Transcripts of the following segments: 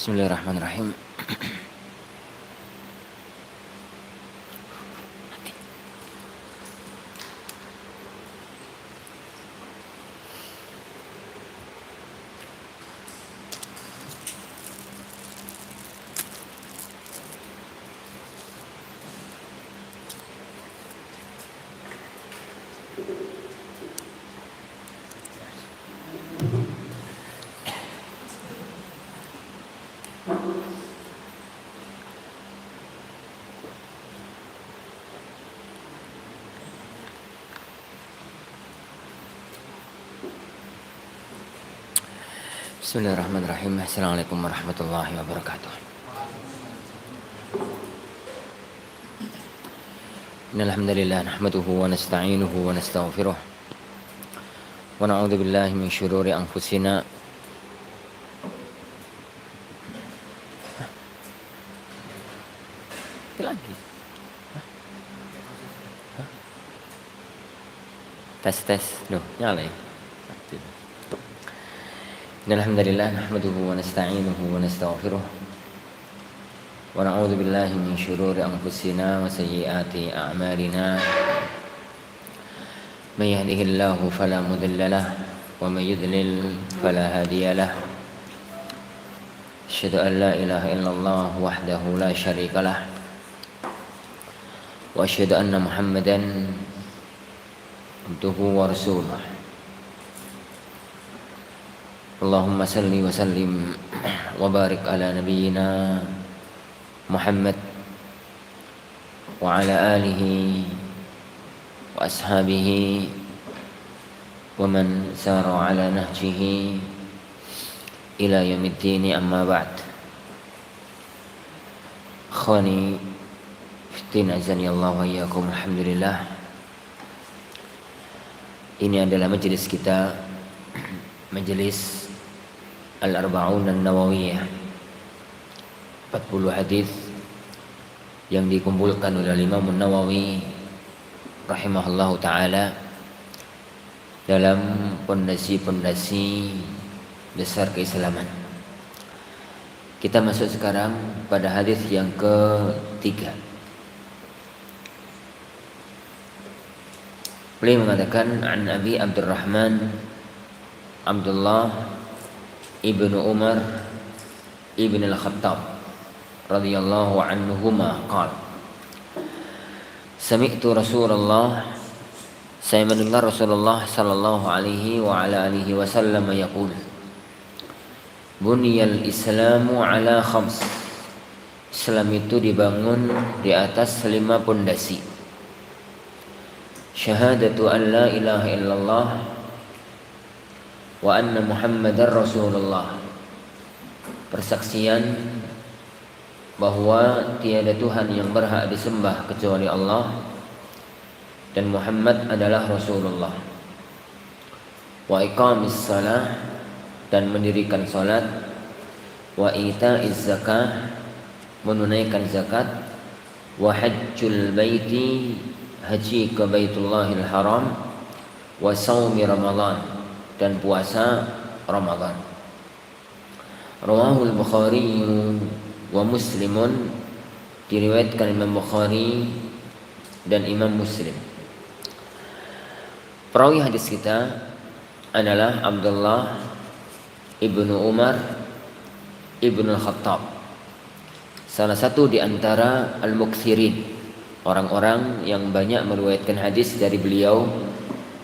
Bismillahirrahmanirrahim. Bismillahirrahmanirrahim. Assalamualaikum warahmatullahi wabarakatuh. Innal hamdalillah nahmaduhu wa nasta'inuhu wa nastaghfiruh wa na'udzu billahi min syururi anfusina lagi. Tes loh, nyala ya. Alhamdulillah nahmaduhu wa nasta'inuhu wa nastaghfiruh wa na'udzu billahi min syururi anfusina wa sayyiati a'malina may yahdihillahu fala mudilla lahu wa may yudlil fala hadiya lahu asyhadu an la ilaha illallah wahdahu la syarika lahu wa asyhadu anna Muhammadan abduhu wa rasuluh. Allahumma salli wa sallim wa barik ala nabiyyina Muhammad wa ala alihi wa ashabihi wa man sara ala nahjihi ila yaumiddin, amma ba'd. Akhwani fiddin azani Allah wa iyyakum. Alhamdulillah, ini adalah majelis kita, majelis Al-Arba'un An-Nawawiyah, 40 hadis yang dikumpulkan oleh Imam An-Nawawi rahimahullahu taala dalam pondasi-pondasi besar keislaman. Kita masuk sekarang pada hadis yang ketiga. Beliau mengatakan, an Abi Abdurrahman Abdullah ibnu Umar ibn al-Khattab radhiyallahu anhuma qala, sami'tu Rasulullah, saya mendengar Rasulullah sallallahu alaihi wa ala alihi wasallam yaqul, buniyal islamu ala khams, Islam itu dibangun di atas 5 pondasi. Syahadatu an la ilaha illallah wa anna Muhammadar Rasulullah, persaksian bahwa tiada Tuhan yang berhak disembah kecuali Allah dan Muhammad adalah Rasulullah. Wa iqamis salah, dan mendirikan salat. Wa ita'iz zakah, menunaikan zakat. Wa hajjul baiti, haji ke Baitullahil Haram. Wa saumi Ramadan, dan puasa Ramadan. Rawahul Bukhari wa Muslimun, diriwayatkan Imam Bukhari dan Imam Muslim. Perawi hadis kita adalah Abdullah ibnu Umar ibnu al-Khattab, salah satu di antara al-muksirin, orang-orang yang banyak meriwayatkan hadis dari beliau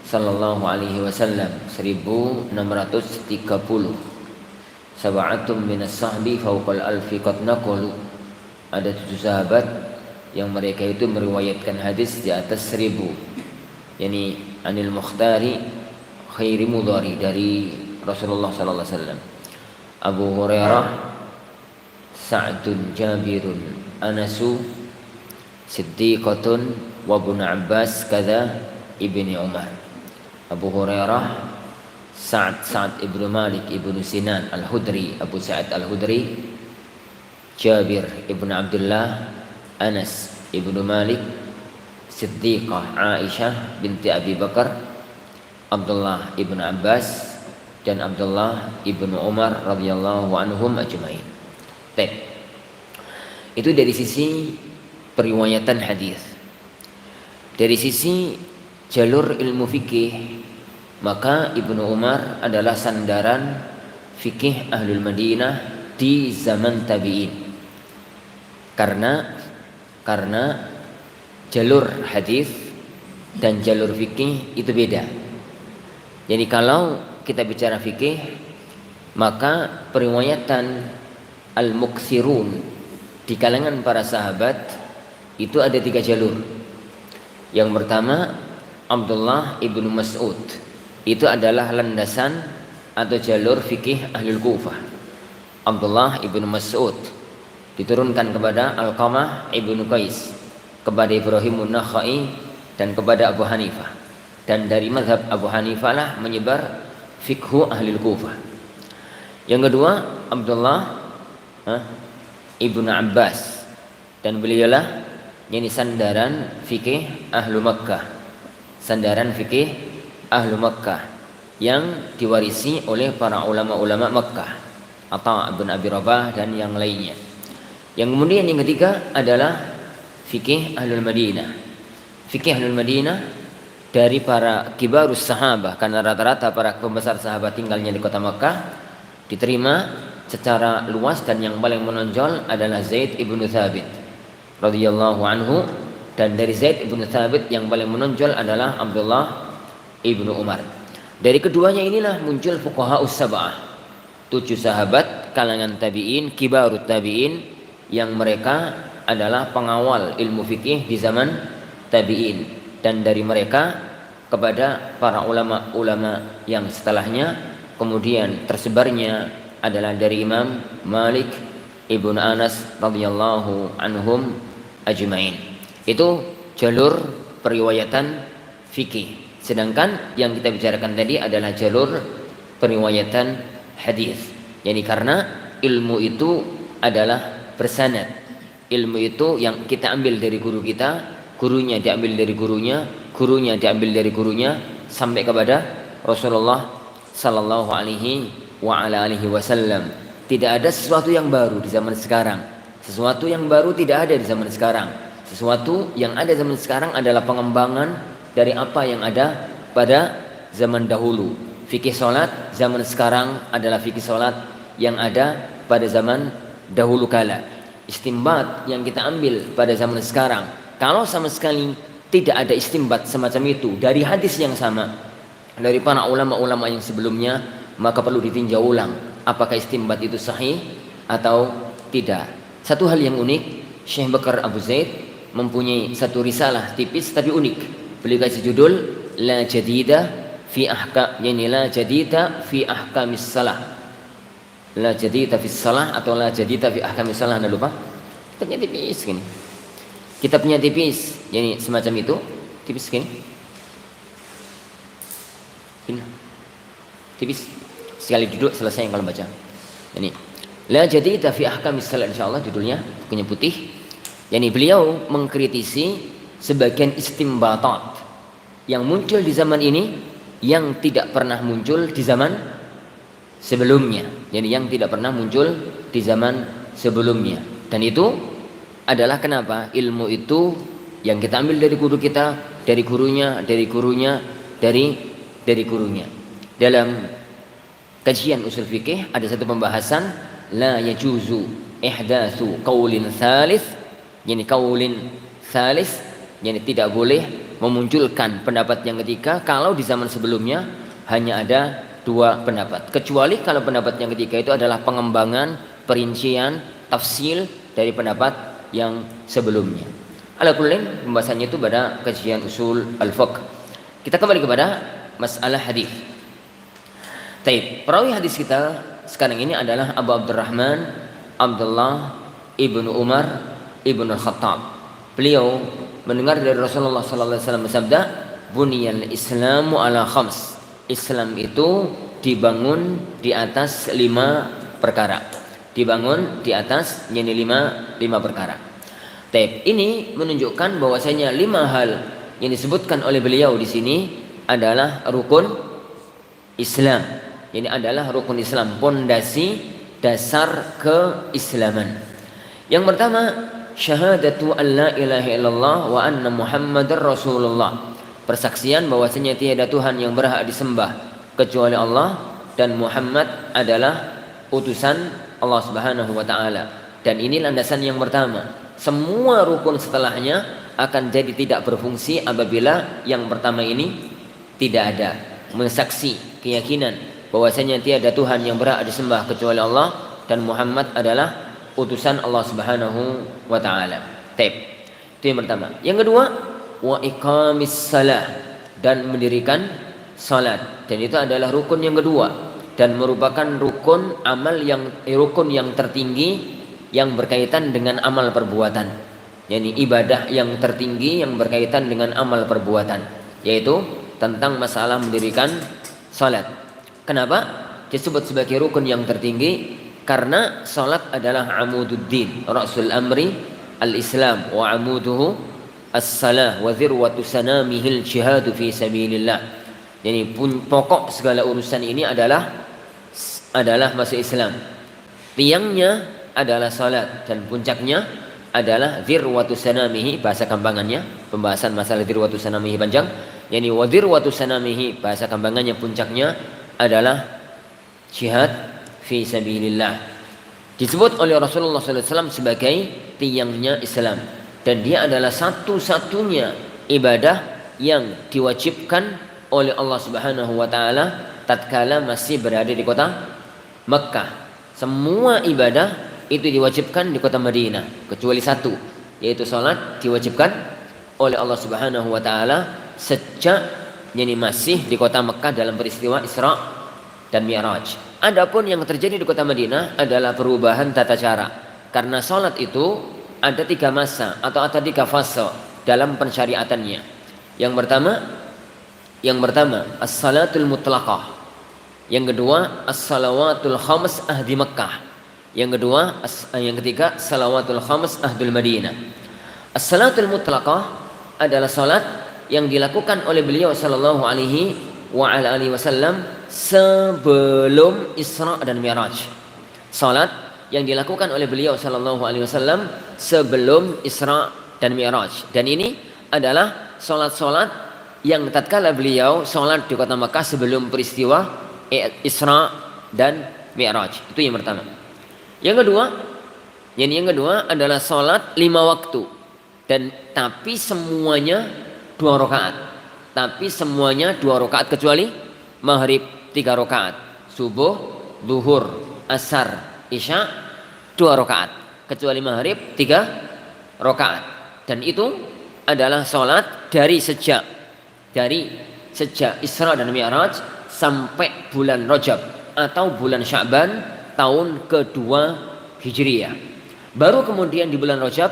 sallallahu alaihi wasallam, 1630. Sab'atum minas sahbi fawqal alfi qad naqalu, ada 7 sahabat yang mereka itu meriwayatkan hadis di atas 1000, yakni anil mukhtari khairi mudhari, dari Rasulullah sallallahu alaihi wasallam. Abu Hurairah, Sa'dun, Jabirun, Anasu, Siddiqatun, wa Ibnu Abbas kadza Ibni Umar. Abu Hurairah, Sa'ad ibnu Malik ibnu Sinan al-Hudri, Abu Sa'id al-Hudri, Jabir ibnu Abdullah, Anas ibnu Malik, Siddiqah Aisyah binti Abi Bakar, Abdullah ibnu Abbas, dan Abdullah ibnu Umar radhiyallahu anhum ajmain. Itu dari sisi periwayatan hadis. Dari sisi jalur ilmu fikih, maka Ibnu Umar adalah sandaran fikih Ahlul Madinah di zaman tabi'in. Karena jalur hadis dan jalur fikih itu beda. Jadi kalau kita bicara fikih, maka periwayatan al-muktsirun di kalangan para sahabat itu ada 3 jalur. Yang pertama, Abdullah ibnu Mas'ud. Itu adalah landasan atau jalur fikih Ahlul Kufah. Abdullah ibnu Mas'ud diturunkan kepada Alqamah ibnu Qais, kepada Ibrahim an-Nakhai, dan kepada Abu Hanifah. Dan dari mazhab Abu Hanifah lah menyebar fikhu Ahlul Kufah. Yang kedua, Abdullah ibnu Abbas, dan beliaulah ini sandaran fikih Ahlu Makkah. Sandaran fikih Ahlu Makkah yang diwarisi oleh para ulama-ulama Makkah, Atha bin Abi Rabah dan yang lainnya. Yang kemudian yang ketiga adalah fikih Ahlul Madinah. Fikih Ahlul Madinah dari para kibarus sahabah, karena rata-rata para pembesar sahabat tinggalnya di kota Makkah, diterima secara luas, dan yang paling menonjol adalah Zaid ibnu Thabit radhiyallahu anhu, dan dari Zaid ibnu Thabit yang paling menonjol adalah Abdullah ibnu Umar. Dari keduanya inilah muncul fuqaha us-sab'ah, 7 sahabat kalangan tabi'in, kibarut tabi'in, yang mereka adalah pengawal ilmu fikih di zaman tabi'in, dan dari mereka kepada para ulama-ulama yang setelahnya. Kemudian tersebarnya adalah dari Imam Malik ibnu Anas radhiyallahu anhum ajma'in. Itu jalur periwayatan fikih. Sedangkan yang kita bicarakan tadi adalah jalur periwayatan hadis. Jadi karena ilmu itu adalah bersanad. Ilmu itu yang kita ambil dari guru kita, gurunya diambil dari gurunya, gurunya diambil dari gurunya, sampai kepada Rasulullah sallallahu alaihi wa ala alihi wasallam. Tidak ada sesuatu yang baru di zaman sekarang. Sesuatu yang baru tidak ada di zaman sekarang. Sesuatu yang ada zaman sekarang adalah pengembangan dari apa yang ada pada zaman dahulu. Fikih salat zaman sekarang adalah fikih salat yang ada pada zaman dahulu kala. Istimbat yang kita ambil pada zaman sekarang, kalau sama sekali tidak ada istimbat semacam itu dari hadis yang sama dari para ulama-ulama yang sebelumnya, maka perlu ditinjau ulang apakah istimbat itu sahih atau tidak. Satu hal yang unik, Syekh Bakar Abu Zaid mempunyai satu risalah tipis tapi unik. Beliau kasih judul La Jadida fi ahkam, yani La Jadida fi ahkamis salah. La Jadida fi salah atau La Jadida fi ahkamis salah, anda lupa? Kitabnya tipis gini. Kitabnya tipis, yani semacam itu, tipis gini. Gini. Tipis. Sekali duduk selesai kalau baca. Ini La Jadida fi ahkamis salah, insyaallah judulnya, bukunya putih. Yani beliau mengkritisi sebagian istimbatat yang muncul di zaman ini yang tidak pernah muncul di zaman sebelumnya. Jadi yang tidak pernah muncul di zaman sebelumnya. Dan itu adalah kenapa ilmu itu yang kita ambil dari guru kita, dari gurunya, dari gurunya, dari gurunya. Dalam kajian usul fikih ada satu pembahasan la yajuzu ihdatsu qaulin tsalits, yani qaulin tsalits, yani tidak boleh memunculkan pendapat yang ketiga kalau di zaman sebelumnya hanya ada 2 pendapat, kecuali kalau pendapat yang ketiga itu adalah pengembangan, perincian, tafsil dari pendapat yang sebelumnya. Ala kullin, pembahasannya itu pada kajian usul al-fiqh. Kita kembali kepada masalah hadis. Taib, perawi hadis kita sekarang ini adalah Abu Abdurrahman Abdullah ibnu Umar ibnu Khattab. Beliau mendengar dari Rasulullah sallallahu alaihi wasallam bersabda, "Buniyal Islamu ala khams." Islam itu dibangun di atas 5 perkara. Dibangun di atas yani 5 perkara. Taib, ini menunjukkan bahwasanya 5 hal yang disebutkan oleh beliau di sini adalah rukun Islam. Ini adalah rukun Islam, pondasi dasar keislaman. Yang pertama, syahadatu an la ilaha illallah wa anna Muhammadar Rasulullah. Persaksian bahwasanya tiada Tuhan yang berhak disembah kecuali Allah dan Muhammad adalah utusan Allah Subhanahu wa taala. Dan ini landasan yang pertama. Semua rukun setelahnya akan jadi tidak berfungsi apabila yang pertama ini tidak ada. Mensaksi keyakinan bahwasanya tiada Tuhan yang berhak disembah kecuali Allah dan Muhammad adalah utusan Allah Subhanahu wa taala. Itu yang pertama. Yang kedua, wa iqamis salah, dan mendirikan salat. Dan itu adalah rukun yang kedua dan merupakan rukun yang tertinggi yang berkaitan dengan amal perbuatan. Yani ibadah yang tertinggi yang berkaitan dengan amal perbuatan, yaitu tentang masalah mendirikan salat. Kenapa disebut sebagai rukun yang tertinggi? Karena salat adalah amududdin, rasul amri al-islam, wa amuduhu as-salah wa dhirwatu sanamihil jihadu fi sabilillah. Jadi pokok segala urusan ini adalah masuk Islam. Tiangnya adalah salat dan puncaknya adalah dhirwatu sanamihi, bahasa kambangannya. Pembahasan masalah dhirwatu sanamihi panjang. Yani wa dhirwatu sanamihi, bahasa kambangannya puncaknya adalah jihad fi sabilillah. Disebut oleh Rasulullah SAW sebagai tiangnya Islam. Dan dia adalah satu-satunya ibadah yang diwajibkan oleh Allah Subhanahu wa taala tatkala masih berada di kota Mekkah. Semua ibadah itu diwajibkan di kota Madinah kecuali satu, yaitu salat diwajibkan oleh Allah Subhanahu wa taala sejak masih di kota Mekkah dalam peristiwa Isra dan Mi'raj. Adapun yang terjadi di kota Madinah adalah perubahan tata cara. Karena salat itu ada 3 masa atau ada 3 fase dalam pensyariatannya. Yang pertama as-salatul mutlaqah. Yang kedua as-salawatul khams ahdi Makkah. Yang ketiga salawatul khams ahdul Madinah. As-salatul mutlaqah adalah salat yang dilakukan oleh beliau sallallahu alaihi wasallam sebelum Isra dan Mi'raj. Salat yang dilakukan oleh beliau sallallahu alaihi wasallam sebelum Isra dan Mi'raj. Dan ini adalah salat-salat yang tatkala beliau salat di kota Makkah sebelum peristiwa Isra dan Mi'raj. Itu yang pertama. Yang kedua adalah salat 5 waktu. Tapi semuanya 2 rakaat. Kecuali maghrib 3 rakaat, subuh, zuhur, asar, isya 2 rakaat, kecuali maghrib 3 rakaat. Dan itu adalah salat dari sejak Isra dan Mi'raj sampai bulan Rajab atau bulan Sya'ban tahun kedua Hijriyah. Baru kemudian di bulan Rajab,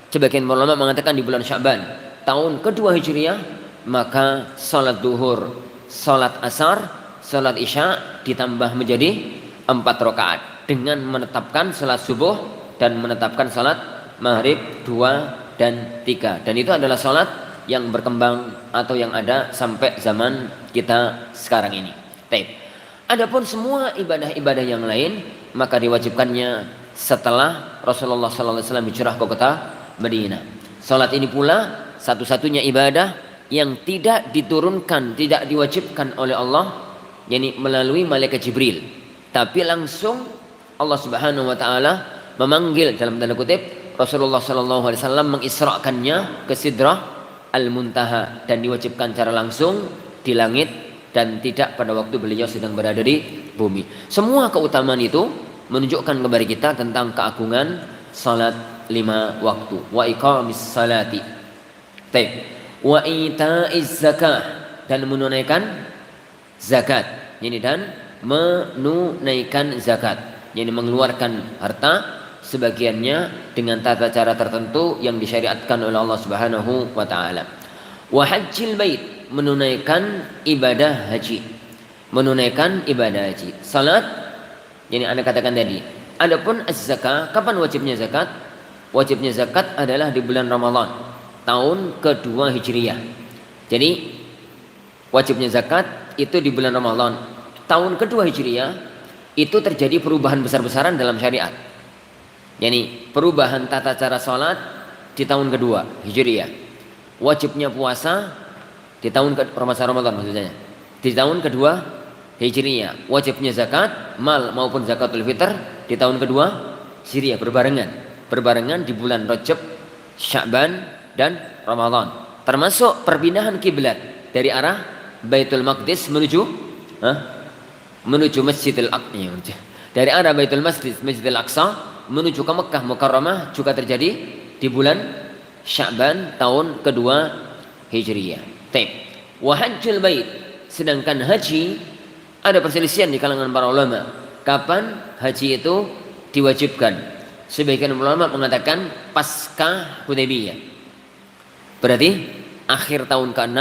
sebagian ulama mengatakan di bulan Sya'ban tahun kedua Hijriyah, maka salat zuhur, salat asar, salat isya ditambah menjadi 4 rakaat dengan menetapkan salat subuh dan menetapkan salat maghrib 2 dan 3. Dan itu adalah salat yang berkembang atau yang ada sampai zaman kita sekarang ini. Adapun semua ibadah-ibadah yang lain maka diwajibkannya setelah Rasulullah SAW hijrah ke kota Madinah. Salat ini pula satu-satunya ibadah yang tidak diturunkan, tidak diwajibkan oleh Allah, yakni melalui malaikat Jibril, tapi langsung Allah Subhanahu wa taala memanggil dalam tanda kutip Rasulullah sallallahu alaihi wasallam, mengisrakannya ke Sidrah Al-Muntaha dan diwajibkan secara langsung di langit dan tidak pada waktu beliau sedang berada di bumi. Semua keutamaan itu menunjukkan kepada kita tentang keagungan salat 5 waktu. Wa iqamis salati. Wa ita'iz zakah, dan menunaikan zakat. Dan menunaikan zakat, yakni mengeluarkan harta sebagiannya dengan tata cara tertentu yang disyariatkan oleh Allah Subhanahu wa taala. Wa hajjil bait, menunaikan ibadah haji. Salat yang Anda katakan tadi. Adapun az-zakah, kapan wajibnya zakat? Wajibnya zakat adalah di bulan Ramadan tahun kedua Hijriyah. Jadi wajibnya zakat itu di bulan Ramadan tahun kedua Hijriyah, itu terjadi perubahan besar-besaran dalam syariat. Yani perubahan tata cara sholat di tahun kedua Hijriyah. Wajibnya puasa di tahun Ramadan maksudnya. Di tahun kedua Hijriyah. Wajibnya zakat mal maupun zakatul fitr di tahun kedua Hijriyah berbarengan di bulan Rajab, Sya'ban dan Ramadan. Termasuk perpindahan kiblat dari arah Baitul Maqdis menuju Masjidil Aqsa. Dari arah Baitul Masjidil Aqsa menuju ke Mekah Mukarramah juga terjadi di bulan Sya'ban tahun kedua Hijriyah. Taib. Wa hajjul bait, sedangkan haji ada perselisihan di kalangan para ulama. Kapan haji itu diwajibkan? Sebagian ulama mengatakan pasca Hudaybiyah. Berarti akhir tahun ke-6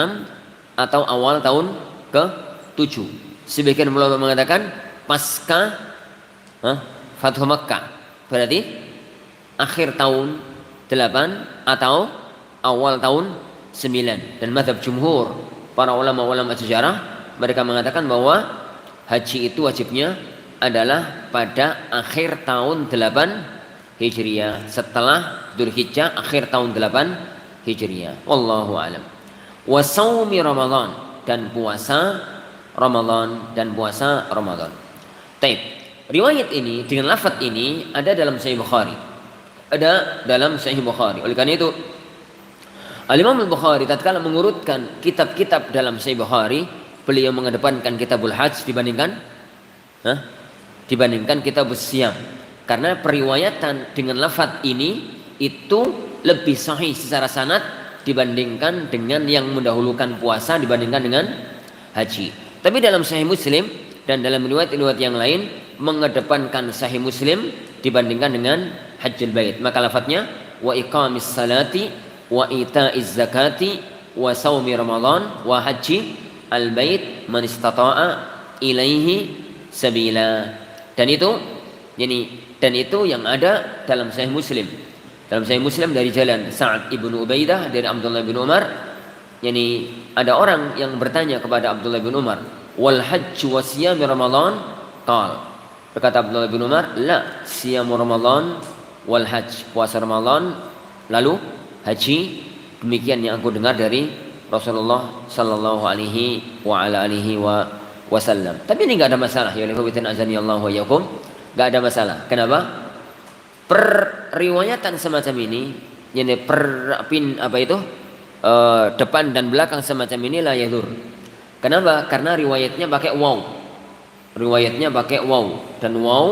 atau awal tahun ke-7. Sebagian ulama mengatakan pasca Fathu Makkah. Berarti akhir tahun 8 atau awal tahun 9. Dan mazhab jumhur para ulama-ulama sejarah, mereka mengatakan bahwa haji itu wajibnya adalah pada akhir tahun 8 Hijriyah, setelah Dzulhijjah akhir tahun 8 Hijriyah. Wallahu a'lam. Wa shaumi Ramadan, dan puasa Ramadan. Taib. Riwayat ini dengan lafaz ini ada dalam Sahih Bukhari. Oleh karena itu Al-Imam Al-Bukhari tatkala mengurutkan kitab-kitab dalam Sahih Bukhari, beliau mengedepankan Kitabul Hajj dibandingkan Kitabus Siyam. Karena periwayatan dengan lafaz ini itu lebih sahih secara sanad dibandingkan dengan yang mendahulukan puasa dibandingkan dengan haji. Tapi dalam Sahih Muslim dan dalam riwayat-riwayat yang lain mengedepankan Sahih Muslim dibandingkan dengan Hajjul Bait. Maka lafadznya wa iqamis salati wa itaiz zakati wa shaumi Ramadan wa haji al bait man istata'a ilaihi sabila. Dan itu yang ada dalam Sahih Muslim. Dalam Sahih Muslim dari jalan Sa'ad ibnu Ubaidah dari Abdullah bin Umar. Ada orang yang bertanya kepada Abdullah bin Umar, wal hajj wa siyam Ramadan? Qal. Berkata Abdullah bin Umar, la siyam Ramadan wal hajj, puasa Ramadan lalu haji. Demikian yang aku dengar dari Rasulullah sallallahu alaihi wa ala alihi wasallam. Tapi ini enggak ada masalah ya, azanillahu wa iyyakum. Enggak ada masalah. Kenapa? Periwayatan semacam ini, depan dan belakang semacam ini la yadur. Kenapa? Karena riwayatnya pakai waw. Dan waw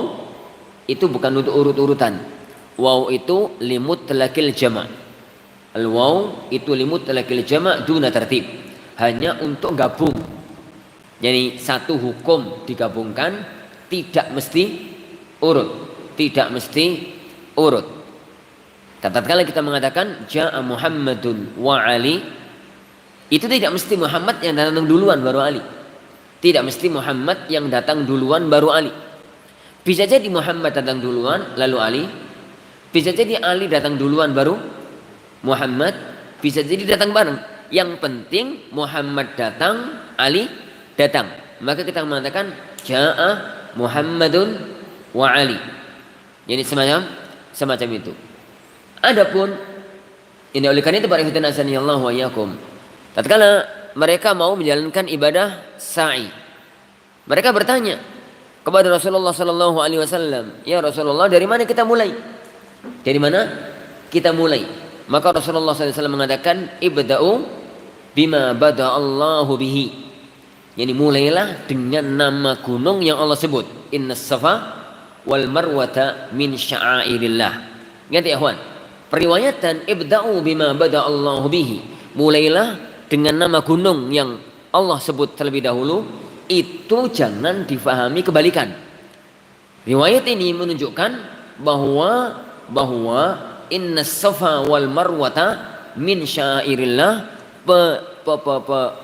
itu bukan untuk urut-urutan. Waw itu limutlaqil jama'. Al-waw itu limutlaqil jama' duna tertib. Hanya untuk gabung. Jadi satu hukum digabungkan, tidak mesti urut. Tatkala kita mengatakan ja'a Muhammadun wa Ali, itu tidak mesti Muhammad yang datang duluan baru Ali. Tidak mesti Muhammad yang datang duluan baru Ali. Bisa jadi Muhammad datang duluan lalu Ali. Bisa jadi Ali datang duluan baru Muhammad. Bisa jadi datang bareng. Yang penting Muhammad datang, Ali datang. Maka kita mengatakan ja'a Muhammadun wa Ali. Jadi semacam itu. Adapun ini oleh karena itu para ikhwan azanillahu wa iyyakum, tatkala mereka mau menjalankan ibadah sa'i, mereka bertanya kepada Rasulullah sallallahu alaihi wasallam, "Ya Rasulullah, dari mana kita mulai?" Maka Rasulullah sallallahu alaihi wasallam mengatakan, "Ibda'u bima bada'allahu bihi." Yani mulailah dengan nama gunung yang Allah sebut. Innas safa wal marwata min sya'airillah. Ingat ya ikhwan, periwayatan ibda'u bima bada'allahu bihi, mulailah dengan nama gunung yang Allah sebut terlebih dahulu, itu jangan difahami kebalikan. Riwayat ini menunjukkan bahwa innas safa wal marwata min sya'airillah.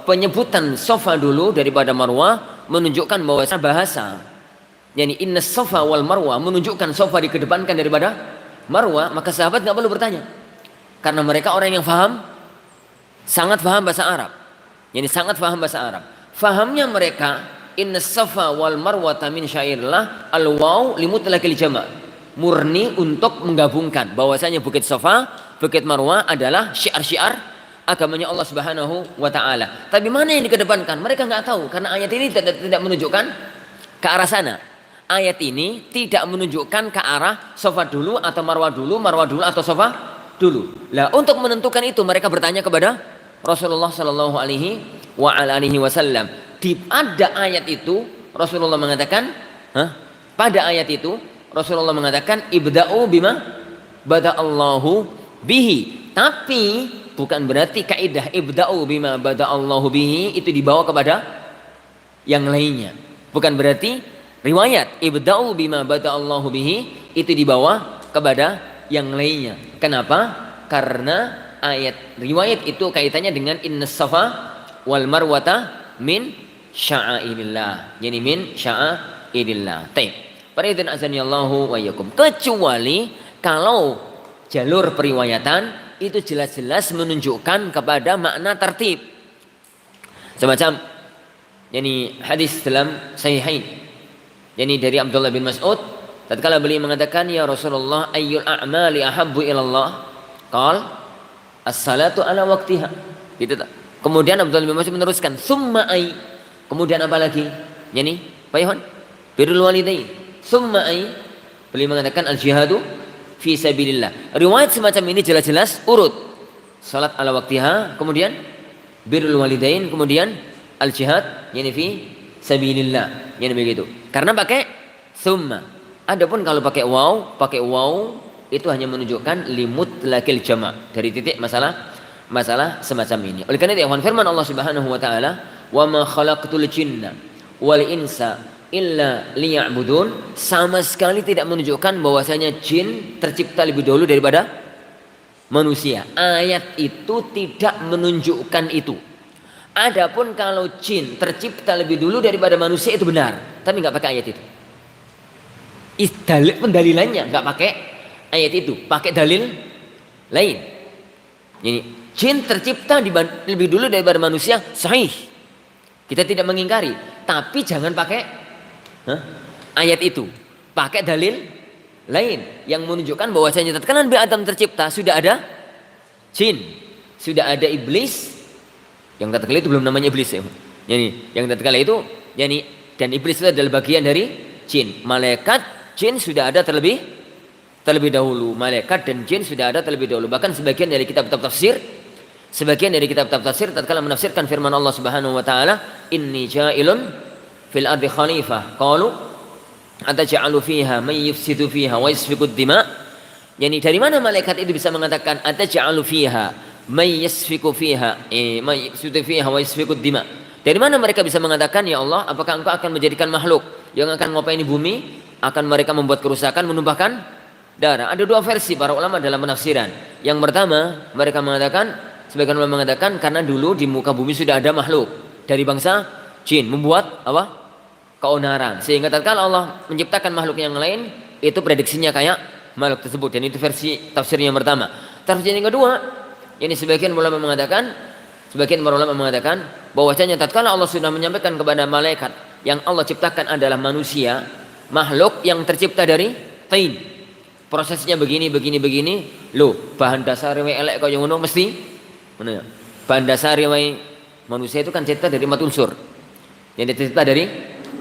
Penyebutan safa dulu daripada marwah menunjukkan bahwa bahasa, yani innas safa wal marwah menunjukkan safa dikedepankan daripada marwah. Maka sahabat nggak perlu bertanya, karena mereka orang yang sangat faham bahasa Arab. Yani sangat faham bahasa Arab. Fahamnya mereka inna safa wal marwata min syairillah, al waw limutlaqil jama'. Murni untuk menggabungkan bahwasanya Bukit Safa, Bukit Marwah adalah syiar-syiar agamanya Allah Subhanahu wa taala. Tapi mana yang dikedepankan? Mereka nggak tahu karena ayat ini tidak menunjukkan ke arah sana. Ayat ini tidak menunjukkan ke arah Safa dulu atau Marwah dulu atau Safa dulu. Lah untuk menentukan itu mereka bertanya kepada Rasulullah Shallallahu Alaihi Wasallam. Pada ayat itu Rasulullah mengatakan, pada ayat itu Rasulullah mengatakan ibda'u bima bada'allahu bihi. Tapi bukan berarti kaidah ibda'u bima bada'allahu bihi itu dibawa kepada yang lainnya. Bukan berarti riwayat ibda'u bima bada'allahu bihi itu dibawa kepada yang lainnya. Kenapa? Karena ayat riwayat itu kaitannya dengan innas safa wal marwata min sya'airillah. Yani min sya'airillah. Baik. Paridin azanillahu wa iyyakum. Kecuali kalau jalur periwayatan itu jelas-jelas menunjukkan kepada makna tertib. Semacam yani hadis dalam sahihain. Yani dari Abdullah bin Mas'ud tatkala beliau mengatakan ya Rasulullah ayyul a'mali ahabbu ilallah? Qal as-salatu ala waqtiha. Gitu tak? Kemudian Abdullah bin Mas'ud meneruskan summa ay. Kemudian apa lagi? Yani Pak Yohan birrul walidain. Summa ay, beliau mengatakan al-jihadu fi sabilillah. Riwayat semacam ini jelas-jelas urut. Salat ala waktiha, kemudian birrul walidain, kemudian al-jihad yani fi sabilillah. Yani begitu. Karena pakai summa. Adapun kalau pakai waw itu hanya menunjukkan limut lakil jama' dari titik masalah semacam ini. Oleh karena itu firman Allah Subhanahu wa taala, "Wa ma khalaqtul jinna wal insa illa liya'budun." Sama sekali tidak menunjukkan bahwasanya jin tercipta lebih dahulu daripada manusia. Ayat itu tidak menunjukkan itu. Adapun kalau jin tercipta lebih dulu daripada manusia itu benar, tapi nggak pakai ayat itu. Pendalilannya nggak pakai ayat itu, pakai dalil lain. Jadi jin tercipta lebih dulu daripada manusia, sahih. Kita tidak mengingkari, tapi jangan pakai ayat itu, pakai dalil lain yang menunjukkan bahwasanya tatkala Nabi Adam tercipta sudah ada jin, sudah ada iblis. Yang tatkala itu belum namanya iblis ya. Yani yang tatkala itu yani dan iblis itu adalah bagian dari jin. Malaikat jin sudah ada terlebih dahulu. Malaikat dan jin sudah ada terlebih dahulu. Bahkan sebagian dari kitab-kitab tafsir tatkala menafsirkan firman Allah Subhanahu wa taala, inni ja'ilun fil ardi khalifah qalu ataj'alu fiha may yufsidu fiha wa yasfiku ad-dima'. Yani dari mana malaikat itu bisa mengatakan ataj'alu fiha may yasfiku fiha may yufsidu fiha wa yasfiku ad-dima'? Dari mana mereka bisa mengatakan ya Allah, apakah engkau akan menjadikan makhluk yang akan menguasai bumi, akan mereka membuat kerusakan, menumpahkan darah? Ada dua versi para ulama dalam penafsiran. Yang pertama, mereka mengatakan, sebagian ulama mengatakan karena dulu di muka bumi sudah ada makhluk dari bangsa jin membuat apa? Keonaran, sehingga tatkala Allah menciptakan makhluk yang lain itu prediksinya kayak makhluk tersebut. Dan itu versi tafsir yang pertama. Tafsir yang kedua, ini sebagian ulama mengatakan bahwasanya tatkala Allah sudah menyampaikan kepada malaikat yang Allah ciptakan adalah manusia, makhluk yang tercipta dari tain, prosesnya begini loh, bahan dasar wae elek kaya ngono mesti mana ya? Bahan dasar wae manusia itu kan tercipta dari 4 unsur. Yang tercipta dari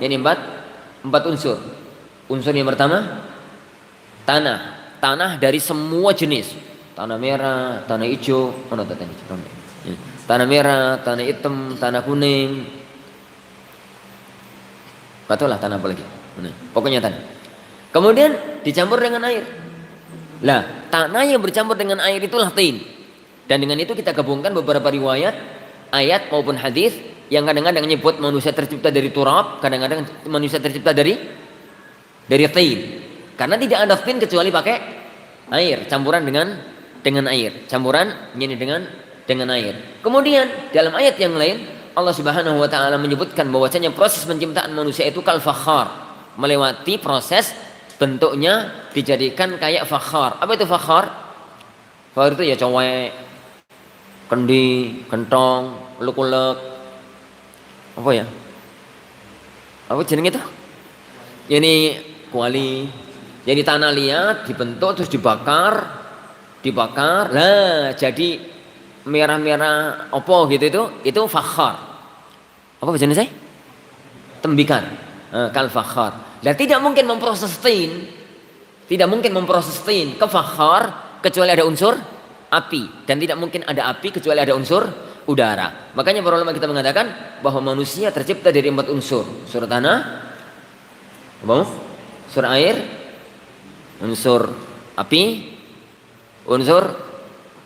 ini empat unsur. Unsur yang pertama tanah dari semua jenis, tanah merah, tanah hijau, tanah merah, tanah hitam, tanah kuning, atau lah tanah apa lagi, pokoknya tanah. Kemudian dicampur dengan air. Lah tanah yang bercampur dengan air itulah tin. Dan dengan itu kita gabungkan beberapa riwayat, ayat maupun hadis yang kadang-kadang menyebut manusia tercipta dari turab, kadang-kadang manusia tercipta dari tin. Karena tidak ada tin kecuali pakai air, campuran dengan air, campuran ini dengan air. Kemudian dalam ayat yang lain Allah Subhanahu wa taala menyebutkan bahwasanya proses penciptaan manusia itu kal fakhar, melewati proses bentuknya dijadikan kayak fakhar. Apa itu fakhar? Fakhar itu ya cowek, kendi, kentong, ulek-ulek, apa ya? Apa jenenge itu? Ini kuali. Jadi tanah liat dibentuk terus dibakar. Lah jadi merah-merah opo gitu itu fakhar. Apa bahasa saya? Tembikan. Kal fakhar. Dan tidak mungkin memproses tin. Tidak mungkin memproses tin ke fakhar kecuali ada unsur api, dan tidak mungkin ada api kecuali ada unsur udara. Makanya para ulama kita mengatakan bahwa manusia tercipta dari 4 unsur. Unsur tanah, unsur air, unsur api, unsur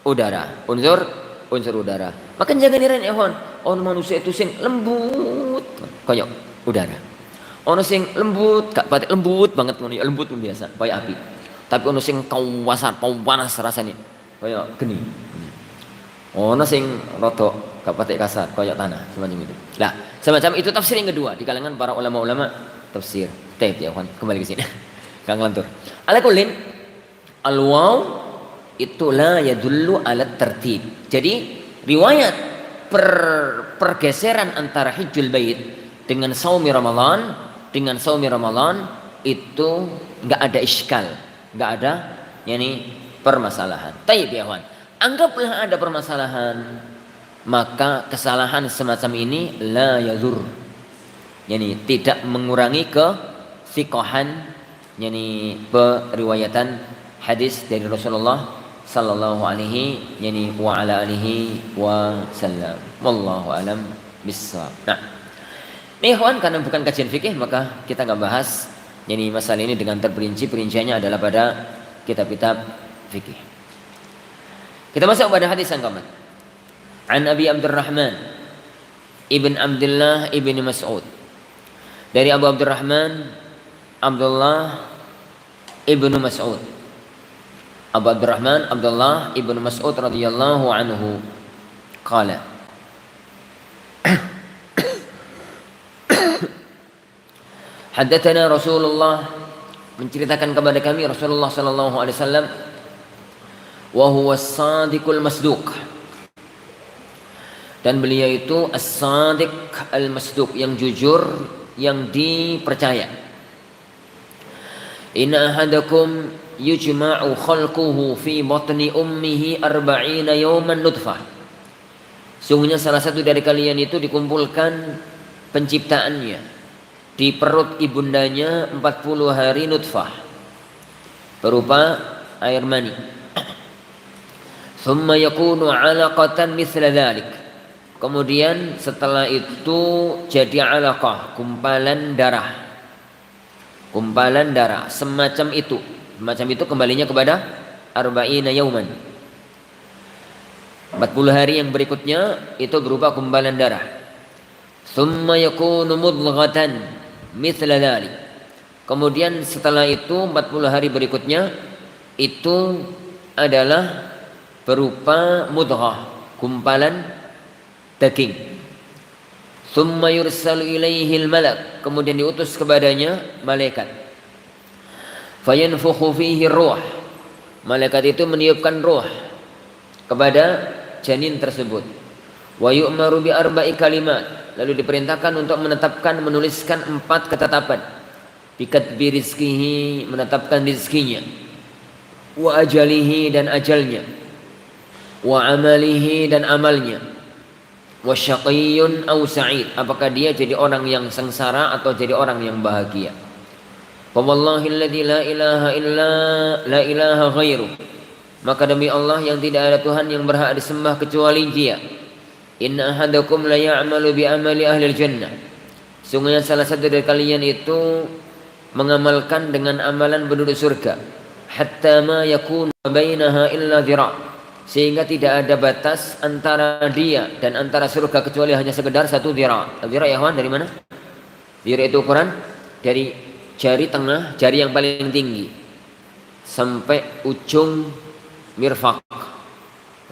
udara. Unsur udara. Maka jangan niran ikhwan, manusia itu sing lembut kayak udara. Ono sing lembut, gak patek lembut banget ngono ya, lembut biasa, kayak api. Tapi ono sing kawasan, panas rasanya, kayak geni. Ono sing rada gak patek kasar, kayak tanah, semacam itu. Lah, semacam itu tafsir yang kedua di kalangan para ulama-ulama tafsir. Taib ya, kawan, kembali ke sini. Kang lantur. Ala kullin al-waw itu la yadullu ala tertib. Jadi riwayat pergeseran antara hijjul bait dengan saumi Ramadan itu nggak ada iskal, nggak ada yani permasalahan. Taib ya kawan, anggaplah ada permasalahan, maka kesalahan semacam ini la yazur, yani tidak mengurangi kesiqahan, yani periwayatan hadis dari Rasulullah sallallahu alaihi yani wa ala alihi wasallam. Wallahu alam bissawab. Nah, ini ikhwan, karena bukan kajian fikih maka kita nggak bahas yani masalah ini dengan terperinci. Perinciannya adalah pada kitab-kitab fikih. Kita masuk pada hadis yang keempat. An Abi Abdurrahman ibn Abdullah ibn Mas'ud. Dari Abu Abdurrahman Abdullah ibn Mas'ud. Abu Abdurrahman Abdullah ibn Mas'ud radhiyallahu anhu qala Haddatsana Rasulullah, menceritakan kepada kami Rasulullah sallallahu alaihi wasallam, wa huwa as-sadiqul masduq, dan beliau itu as-sadiq al-masduq, yang jujur, yang dipercaya. Inna ahadakum yujma'u khalquhu fi batni ummihi 40 yawman nutfah. Sungguhnya salah satu dari kalian itu dikumpulkan penciptaannya di perut ibundanya 40 hari nutfah berupa air mani. Thumma yakunu 'alaqatan mithla dhalik. Kemudian setelah itu jadi 'alaqah, gumpalan darah. Gumpalan darah semacam itu. Semacam itu kembalinya kepada 40 yauman. 40 hari yang berikutnya itu berupa gumpalan darah. Thumma yakunu mudghatan mithla dhalik. Kemudian setelah itu 40 hari berikutnya itu adalah berupa mudghah, gumpalan daging. Thumma yursalu ilaihi al-malak, kemudian diutus kepadanya malaikat. Fayanfukhu fihi ruh, malaikat itu meniupkan ruh kepada janin tersebut. Wa yu'maru bi arba'i kalimat, lalu diperintahkan untuk menetapkan, menuliskan 4 ketetapan. Bikatbi rizkihi, menetapkan rizkinya. Wa ajalihi, dan ajalnya. Wa amalihi, dan amalnya. Wa syaqiyyun aw sa'id, apakah dia jadi orang yang sengsara atau jadi orang yang bahagia. Fa wallahi alladzi la ilaha ghairu, maka demi Allah yang tidak ada Tuhan yang berhak disembah kecuali Dia. Inna ahadakum la ya'malu bi amali ahli jannah, sungguhnya salah satu dari kalian itu mengamalkan dengan amalan penduduk surga. Hatta ma yakunu bainaha illa dhira', sehingga tidak ada batas antara dia dan antara surga kecuali hanya sekedar 1 dhira'. Dhira' ya kawan, dari mana? Dhira' itu ukuran dari jari tengah, jari yang paling tinggi sampai ujung mirfaq.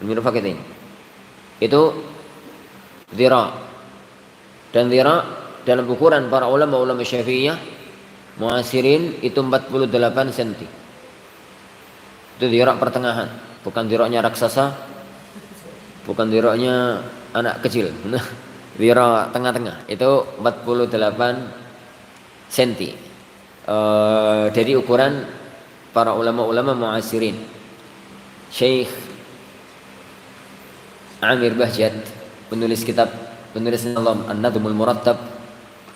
Mirfaq itu dhira'. Dan dhira' dalam ukuran para ulama Syafi'iyah muasirin itu 48 cm. Itu dhira' pertengahan, bukan dhira'nya raksasa, bukan dhira'nya anak kecil. Dhira' tengah-tengah itu 48 senti. Dari ukuran para ulama-ulama muasirin. Syekh Amir Bahjat, penulis Nazm An-Nadhmul Murattab,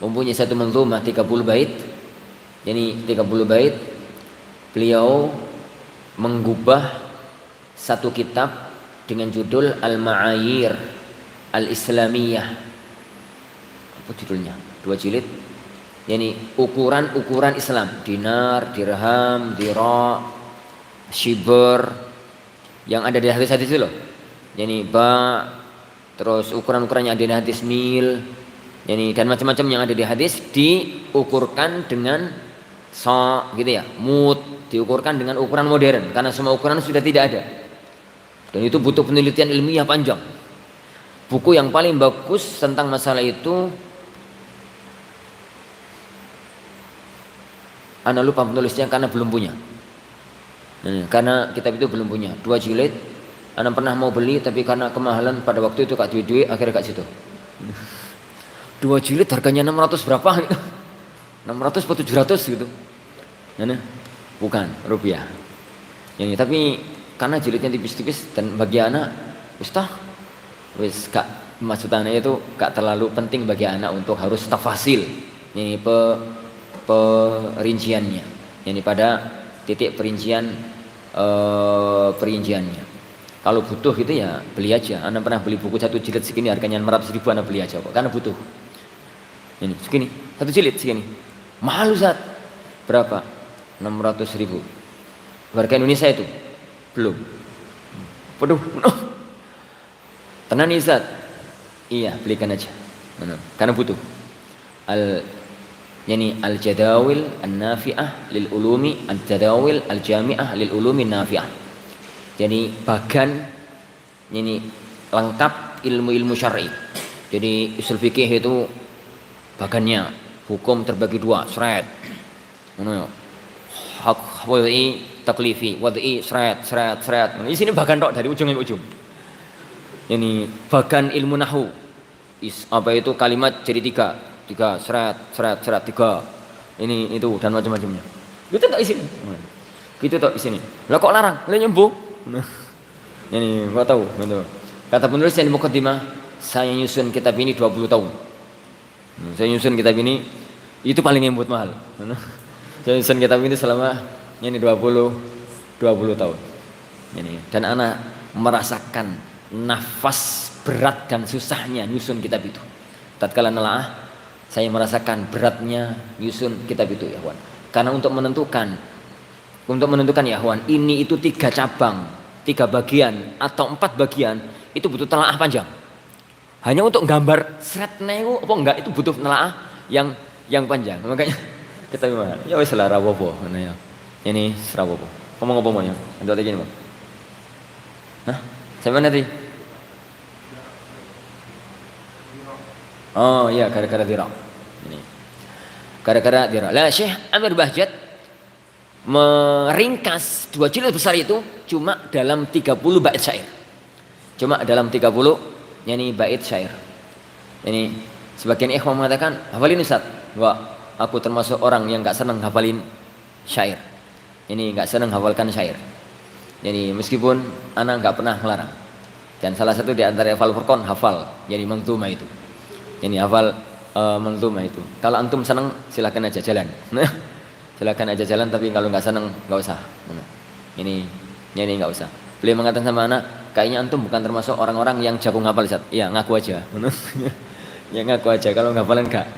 mempunyai satu manzumah 30 bait. Yani 30 bait beliau menggubah satu kitab dengan judul Al-Ma'ayir Al-Islamiyah. Apa judulnya? 2 jilid. Yani ukuran-ukuran Islam, dinar, dirham, dira, shiber yang ada di hadis-hadis itu loh. Yani terus ukuran-ukuran yang ada di hadis mil, yani dan macam-macam yang ada di hadis diukurkan dengan gitu ya, mut, diukurkan dengan ukuran modern karena semua ukuran sudah tidak ada. Dan itu butuh penelitian ilmiah panjang. Buku yang paling bagus tentang masalah itu, ana lupa penulisnya karena belum punya. Karena kitab itu belum punya. 2 jilid. Ana pernah mau beli tapi karena kemahalan pada waktu itu kak duit akhirnya kak situ. 2 jilid harganya 600 berapa gitu. 600 atau 700 gitu. Bukan rupiah. Tapi karena jilidnya tipis-tipis dan bagi anak wis gak maksudnya itu gak terlalu penting bagi anak untuk harus tafasil. Ini perinciannya, yani pada titik perinciannya. Kalau butuh gitu ya beli aja. Anda pernah beli buku 1 jilid segini harganya 600.000, Anda beli aja kok karena butuh. Ini segini 1 jilid segini mahal Ustaz. Berapa? 600.000. Harga Indonesia itu belum. Waduh, tenan Ustaz. Iya, belikan aja. Karena butuh. Al-jadawil an-nafi'ah lil ulumi, al-jadawil al-jami'ah lil ulumi nafi'ah. Jadi bagan lengkap ilmu-ilmu syar'i. Jadi usul fikih itu bagannya hukum terbagi 2, seret. Hak wad'i taklifi, wad'i seret. Di sini bagan tok dari ujung ke ujung. Ini bagan ilmu nahwu. Apa itu kalimat jadi 3 seret 3 ini itu dan macam-macamnya. Itu tak isi. Gitu tak isi nih. Lah kok larang? Lah nyembuh. Ini enggak tahu, betul. Kata penulis yang di mukaddimah, saya nyusun kitab ini 20 tahun. Saya nyusun kitab ini itu paling yang buat mahal. Saya nyusun kitab ini selama 20 tahun. Dan anak merasakan nafas berat dan susahnya nyusun kitab itu. Tatkala nelaah saya merasakan beratnya nyusun kitab itu ya kawan. Karena untuk menentukan ya kawan, ini itu 3 cabang, 3 bagian atau 4 bagian itu butuh telaah panjang. Hanya untuk gambar seret neu apa enggak itu butuh telaah yang panjang. Makanya kita gimana? Ya wis lah rapopo ngene ya. Ini rapopo. Ngomong apa mau ya? Untuk lagi ini, Bang. Hah? Sampai nanti. Oh iya, gara-gara dira. Ini. Gara-gara dira. Lah Syekh Amir Bahjat meringkas 2 jilid besar itu cuma dalam 30 bait syair. Cuma dalam 30 bait syair. Ini sebagian ikhwan mengatakan, "Hafalin Ustaz." Wah, aku termasuk orang yang enggak senang hafalin syair. Ini enggak senang hafalkan syair. Jadi meskipun anak enggak pernah melarang. Dan salah satu di antara hafal Furqan hafal, jadi manzumah itu. Ini hafal manzumah itu. Kalau antum senang silakan aja jalan. Silakan aja jalan, tapi kalau nggak senang nggak usah. Ini nggak usah. Beliau mengatakan sama anak, kayaknya antum bukan termasuk orang-orang yang jago ngapal Ustaz. Iya, ngaku aja. Ya ngaku aja kalau ngapalan enggak.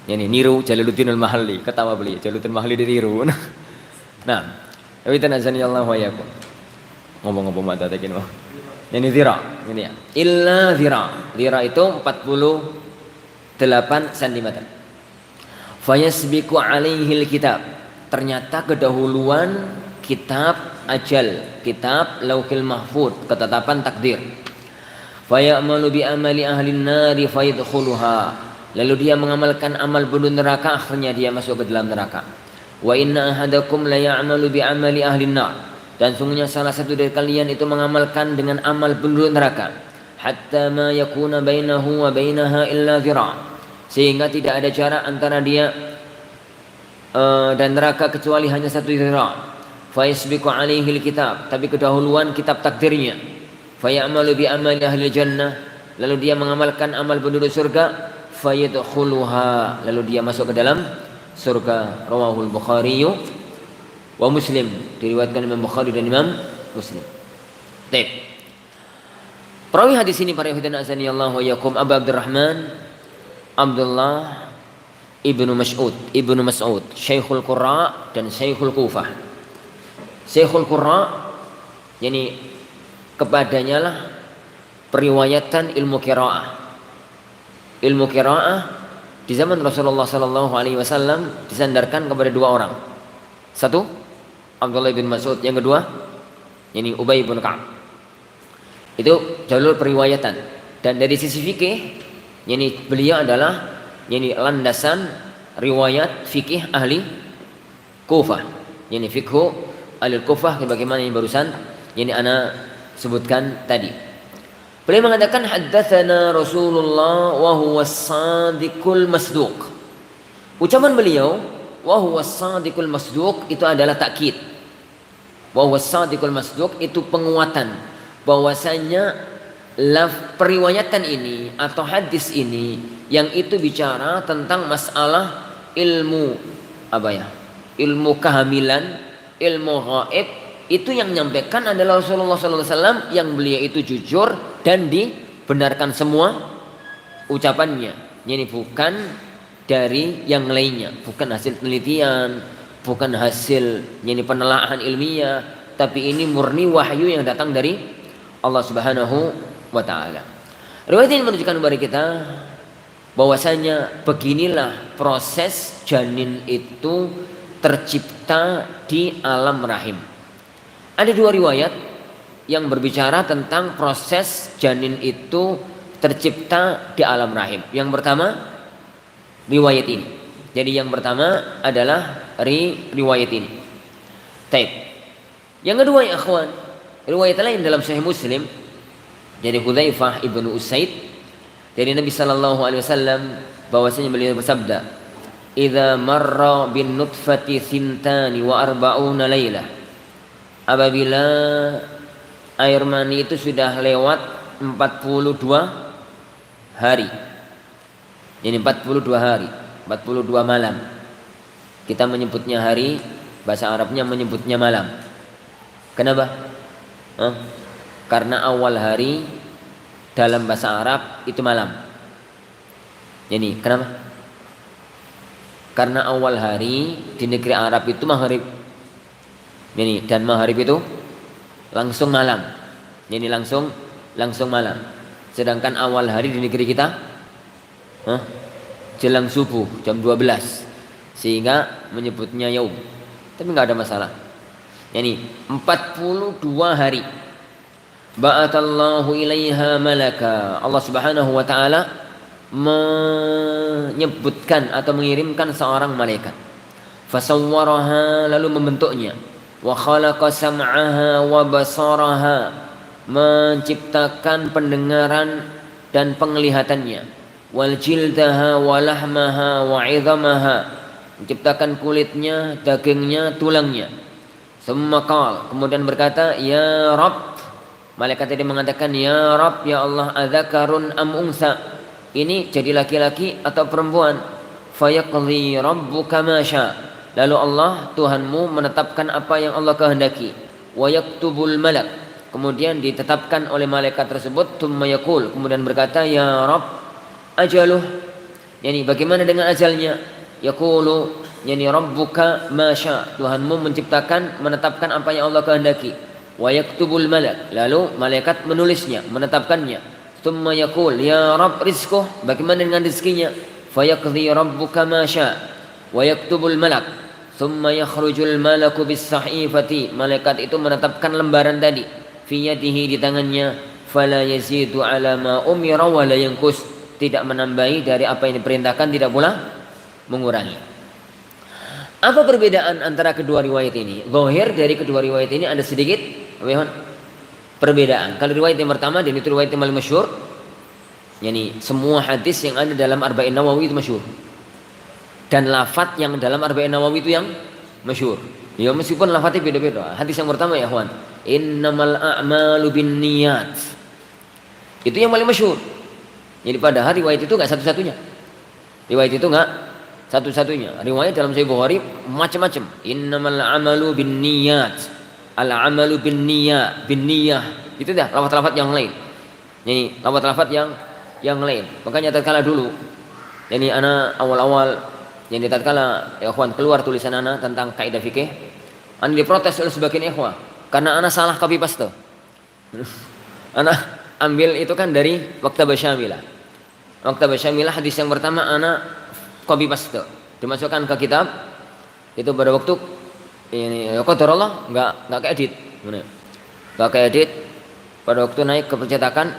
Ini niru Jalaluddin Al-Mahalli, ketawa beliau. Jalaluddin Al-Mahalli ditiru. Nah, wa tanazani Allah wa yakum. Ngomong-ngomong mata tekin mah. Ini zira, ini ya. Illa zira. Zira itu 48 cm. Fayasbiqu alaihil kitab. Ternyata kedahuluan kitab ajal, kitab Lauhil Mahfuz, ketetapan takdir. Fayamalu bi amali ahlin nari fayadkhuluha. Lalu dia mengamalkan amal penduduk neraka, akhirnya dia masuk ke dalam neraka. Wa inna ahadakum la ya'malu bi amali ahlin nar. Dan sungguhnya salah satu dari kalian itu mengamalkan dengan amal penduduk neraka. Hatta ma yakuna bainahu wa bainaha illa zira'. Sehingga tidak ada jarak antara dia dan neraka kecuali hanya 1 zira'. Fa yasbiqu 'alaihi alkitab, tapi kedahuluan kitab takdirnya. Fa ya'malu bi amali ahli jannah, lalu dia mengamalkan amal penduduk surga. Fa yadkhuluha, lalu dia masuk ke dalam surga. Rawahul Bukhari wa Muslim, diriwayatkan Imam Bukhari dan Imam Muslim. Baik. Perawi hadis ini para hadirin azanillahu wa iyyakum Abu Abdurrahman Abdullah Ibnu Mas'ud, Syekhul Qurra dan Syekhul Kufah. Syekhul Qurra, yani kepadanya lah periwayatan ilmu qiraah. Ilmu qiraah di zaman Rasulullah sallallahu alaihi wasallam disandarkan kepada 2 orang. Satu, Abdullah bin Mas'ud, yang kedua yani Ubay bin Ka'ab. Itu jalur periwayatan. Dan dari sisi fikih, yani beliau adalah yani landasan riwayat fikih ahli Kufah. Yani fikhu ahli Kufah sebagaimana yang barusan yani ana sebutkan tadi. Beliau mengatakan haddatsana Rasulullah wa huwa as-sadiqul masduq. Ucapan beliau wa huwa as-sadiqul masduq itu adalah takkid. Wa huwa as-sadiqul masduq itu penguatan bahwasanya periwayatan ini atau hadis ini yang itu bicara tentang masalah ilmu ilmu kehamilan, ilmu gaib, itu yang menyampaikan adalah Rasulullah SAW, yang beliau itu jujur dan dibenarkan semua ucapannya. Ini bukan dari yang lainnya, bukan hasil penelitian, bukan hasil penelaahan ilmiah, tapi ini murni wahyu yang datang dari Allah Subhanahu wa taala. Riwayat ini menunjukkan kepada kita bahwasanya beginilah proses janin itu tercipta di alam rahim. Ada 2 riwayat yang berbicara tentang proses janin itu tercipta di alam rahim. Yang pertama riwayat ini. Jadi yang pertama adalah riwayat ini. Taib. Yang kedua ya akhwan, riwayat lain dalam Sahih Muslim dari Hudzaifah ibnu Usaid dari Nabi sallallahu alaihi wasallam bahwasanya beliau bersabda, "Idza marra bin nutfati thintani wa arba'una lailah." Apabila air mani itu sudah lewat 42 hari. Ini 42 hari, 42 malam. Kita menyebutnya hari, bahasa Arabnya menyebutnya malam. Kenapa? Karena awal hari dalam bahasa Arab itu malam. Jadi kenapa? Karena awal hari di negeri Arab itu maghrib. Jadi dan maghrib itu langsung malam. Jadi langsung malam. Sedangkan awal hari di negeri kita jelang subuh jam 12. Sehingga menyebutnya yaum. Tapi enggak ada masalah. Yani 42 hari. Ba'atallahu ilaiha malaka. Allah Subhanahu wa taala menyebutkan atau mengirimkan seorang malaikat. Fasawwaraha, lalu membentuknya. Wa khalaqa sam'aha wa basaraha, menciptakan pendengaran dan penglihatannya. Wal jildaha wa lahmaha wa 'idhamaha, menciptakan kulitnya, dagingnya, tulangnya. Kemudian berkata, ya Rabb. Malaikat tadi mengatakan, ya Rabb, ya Allah, adzakarun am unsa, ini jadi laki-laki atau perempuan? Fayaqdi rabbuka ma syaa, lalu Allah Tuhanmu menetapkan apa yang Allah kehendaki. Wa yaktubul malak, kemudian ditetapkan oleh malaikat tersebut. Tsumma yaqul, kemudian berkata, ya Rabb, ajaluh, yani bagaimana dengan ajalnya? Yaqulu, yani rabbuka ma syaa, Tuhanmu menciptakan, menetapkan apa yang Allah kehendaki. Wa yaktubul malak, lalu malaikat menulisnya, menetapkannya. Tsumma yaqul, ya Rabb, rizquh, bagaimana dengan rezekinya? Fayaqdi rabbuka ma syaa wa yaktubul malak. Tsumma yakhrujul malaku bis sahifati, malaikat itu menetapkan lembaran tadi, fi yadihi, di tangannya. Fala yazidu ala ma umira wa la yanqus, tidak menambahi dari apa yang diperintahkan, tidak pula mengurangi. Apa perbedaan antara kedua riwayat ini? Zahir dari kedua riwayat ini ada sedikit perbedaan. Kalau riwayat yang pertama, dan itu riwayat yang paling masyhur, yakni semua hadis yang ada dalam Arba'in Nawawi itu masyhur. Dan lafadz yang dalam Arba'in Nawawi itu yang masyhur. Ya meskipun lafadznya beda-beda. Hadis yang pertama ya kawan, innamal a'malu binniyat. Itu yang paling masyhur. Jadi padahal riwayat itu enggak satu-satunya. Riwayat itu enggak satu-satunya. Riwayat dalam Sahih Bukhari macam-macam. Innamal a'malu binniyat. Al amalu binniyah. Itu dah lafaz-lafaz yang lain. Ini lafaz-lafaz yang lain. Makanya tatkala dulu yani ana awal-awal yang tatkala ya ikhwan keluar tulisan ana tentang kaidah fikih, ana diprotes oleh sebagian ikhwah karena ana salah copy paste. Ana ambil itu kan dari Maktabah Syamilah. Maktabah Syamilah hadis yang pertama ana copy paste, dimasukkan ke kitab. Itu pada waktu ini ya qadarullah enggak keedit. Enggak keedit. Pada waktu naik ke percetakan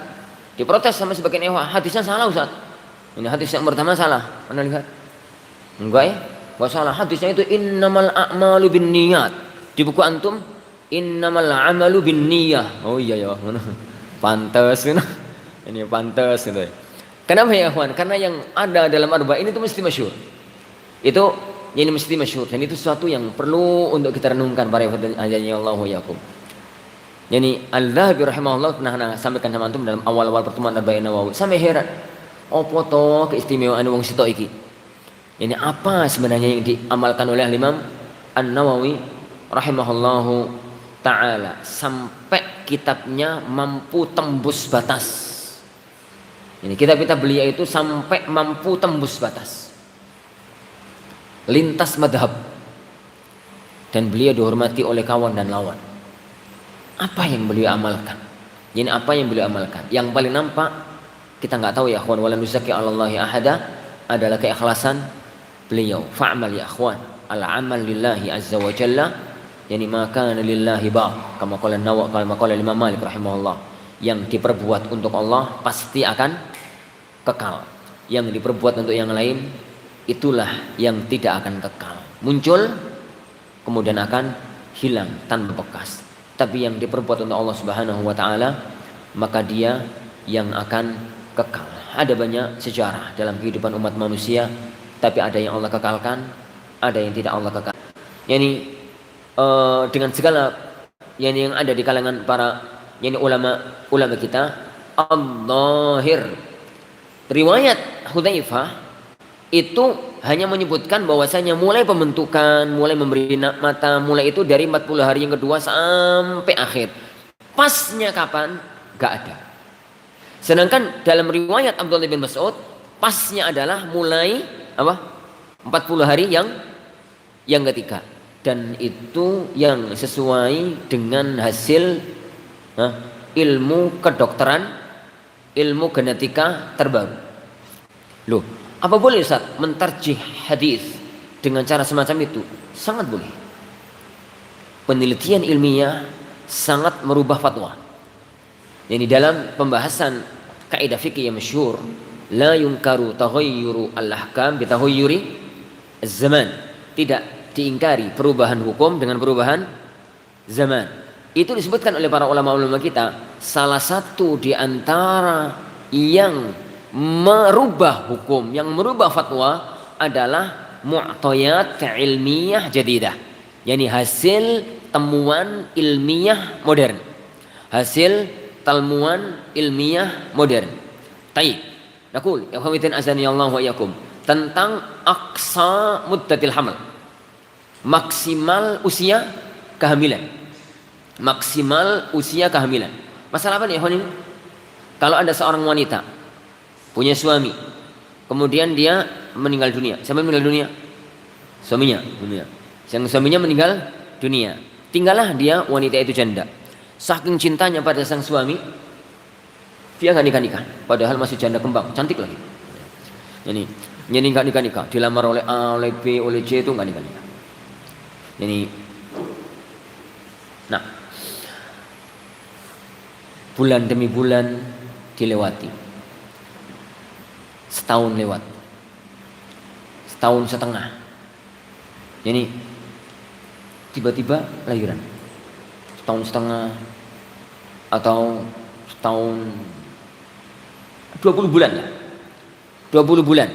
diprotes sama sebagian ikhwah, hadisnya salah Ustaz. Ini hadis yang pertama salah. Anda lihat? Enggak ya? Enggak salah. Hadisnya itu innamal a'malu binniyat. Di buku antum innamal a'malu binniyah. Oh iya ya. Pantas gitu. Ini pantas gitu. Kenapa ya ikhwan? Karena yang ada dalam arba'in itu mesti masyhur. Itu ini mesti masyhur dan itu sesuatu yang perlu untuk kita renungkan para hadirin Allah yakum. Yani Al-Dhahabi rahimahullah pernah sampaikan sama antum dalam awal-awal pertemuan Arba'in Nawawi. Sampai heran. Apa to keistimewaan wong sitok iki? Yani apa sebenarnya yang diamalkan oleh Imam An-Nawawi rahimahullahu taala sampai kitabnya mampu tembus batas. Ini kitab-kitab beliau itu sampai mampu tembus batas. Lintas madhab dan beliau dihormati oleh kawan dan lawan. Apa yang beliau amalkan? Ini apa yang beliau amalkan? Yang paling nampak kita nggak tahu ya akhwan, wala nuzaki 'alallahi ahada, adalah keikhlasan beliau. Fa'mal ya akhwan, al-amal lillahi azza wa jalla, yani ma kana lillahi ba, kama qala Nawawi, kama qala Imam Malik rahimahullah. Yang diperbuat untuk Allah pasti akan kekal. Yang diperbuat untuk yang lain itulah yang tidak akan kekal, muncul kemudian akan hilang tanpa bekas. Tapi yang diperbuat untuk Allah Subhanahu wa taala, maka dia yang akan kekal. Ada banyak sejarah dalam kehidupan umat manusia, tapi ada yang Allah kekalkan, ada yang tidak Allah kekal. Yani dengan segala yang ada di kalangan para ulama kita, al-zahir riwayat Hudzaifah itu hanya menyebutkan bahwasanya mulai pembentukan, mulai memberi mata, mulai itu dari 40 hari yang kedua sampai akhir. Pasnya kapan? Gak ada. Sedangkan dalam riwayat Abdullah bin Mas'ud, pasnya adalah mulai apa? 40 hari yang ketiga. Dan itu yang sesuai dengan hasil ilmu kedokteran, ilmu genetika terbaru. Loh, apa boleh Ustaz mentarjih hadis dengan cara semacam itu? Sangat boleh. Penelitian ilmiah sangat merubah fatwa. Yani dalam pembahasan kaidah fikih yang masyhur, la yunkaru taghayyuru al-ahkam bi taghayyuri az-zaman. Tidak diingkari perubahan hukum dengan perubahan zaman. Itu disebutkan oleh para ulama-ulama kita, salah satu di antara yang merubah hukum, yang merubah fatwa adalah mu'tayat ilmiah jadidah, yani hasil temuan ilmiah modern, hasil temuan ilmiah modern. Taib naqul ya khawaitin azani Allah wa yakum tentang aqsa muddatil hamil, maksimal usia kehamilan, maksimal usia kehamilan. Masalah apa nih ini? Kalau ada seorang wanita punya suami, kemudian dia meninggal dunia. Siapa yang meninggal dunia? Suaminya. Yang suaminya meninggal dunia, tinggallah dia wanita itu janda. Saking cintanya pada sang suami, dia nggak nikah. Padahal masih janda kembang, cantik lagi. Ini nggak nikah. Dilamar oleh A, oleh B, oleh C, itu nggak nikah. Ini, nah, bulan demi bulan dilewati. Setahun lewat, setahun setengah, jadi tiba-tiba lahiran, setahun setengah atau setahun 20 bulan lah, 20 bulan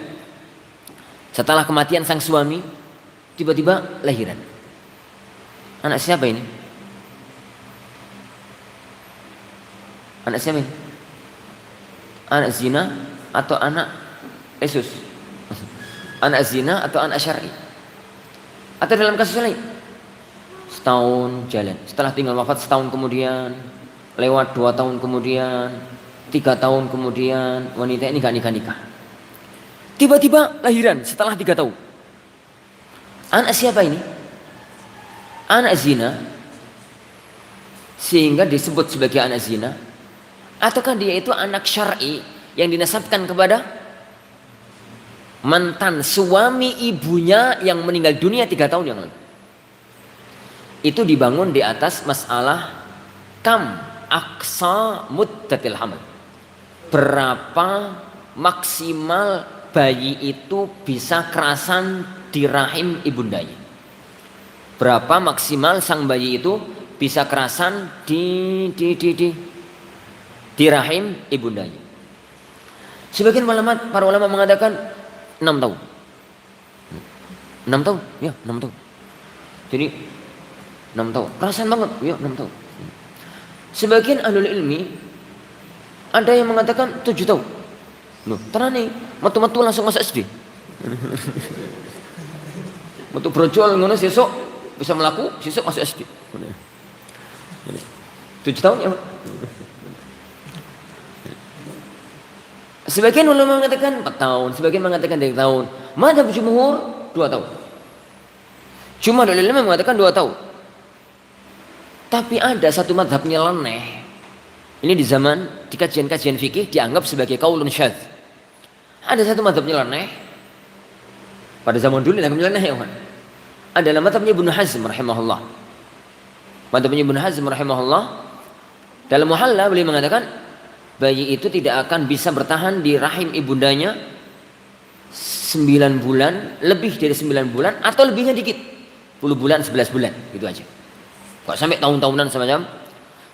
Setelah kematian sang suami, tiba-tiba lahiran. Anak siapa ini? Anak siapa ini? Anak zina atau anak Yesus? Anak zina atau anak syar'i? Atau dalam kasus lain? Setahun jalan. Setelah tinggal wafat setahun kemudian, lewat 2 tahun kemudian, 3 tahun kemudian, wanita ini gak nikah-nikah. Tiba-tiba lahiran setelah 3 tahun. Anak siapa ini? Anak zina, sehingga disebut sebagai anak zina. Ataukah dia itu anak syar'i yang dinasabkan kepada mantan suami ibunya yang meninggal dunia 3 tahun yang lalu. Itu dibangun di atas masalah kam aqsa muddatil hamil. Berapa maksimal bayi itu bisa kerasan di rahim ibundanya? Berapa maksimal sang bayi itu bisa kerasan di rahim ibundanya? Sebagian para ulama mengatakan 6 tahun. 6 tahun, ya 6 tahun. Jadi 6 tahun, kerasan banget, ya 6 tahun. Sebagian ahlul ilmi ada yang mengatakan 7 tahun. Loh, terane metu-metu langsung masuk SD. Metu brojol ngono sesuk bisa melaku, sesuk masuk SD. 7 tahun ya. Sebagian ulama mengatakan 4 tahun, sebagian mengatakan 3 tahun. Madzhab jumhur 2 tahun. Cuma ada ulama mengatakan 2 tahun. Tapi ada satu madzhab nyeleneh. Ini di zaman di kajian-kajian fikih dianggap sebagai qaulun syadz. Ada satu madzhab nyeleneh. Pada zaman dulu dianggap nyeleneh ya, adalah madzhabnya Ibnu Hazm rahimahullah. Madzhabnya Ibnu Hazm rahimahullah dalam Muhalla beliau mengatakan bayi itu tidak akan bisa bertahan di rahim ibundanya 9 bulan, lebih dari 9 bulan atau lebihnya dikit, 10 bulan, 11 bulan, gitu aja. Kok sampai tahun-tahunan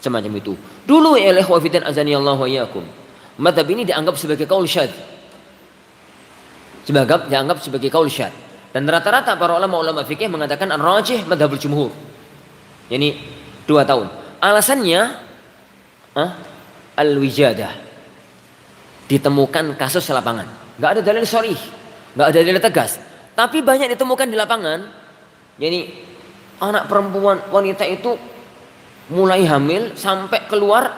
semacam itu. Dulu ya ikhwah fiddin azanillahu wa iyyakum, madzhab ini dianggap sebagai qaul syadz. Dianggap sebagai qaul syadz. Dan rata-rata para ulama fikih mengatakan ar-rajih madzhabul jumhur. Yani 2 tahun. Alasannya al-wijadah. Ditemukan kasus lapangan. Enggak ada dalil sharih, enggak ada dalil tegas. Tapi banyak ditemukan di lapangan. Yani anak perempuan wanita itu mulai hamil sampai keluar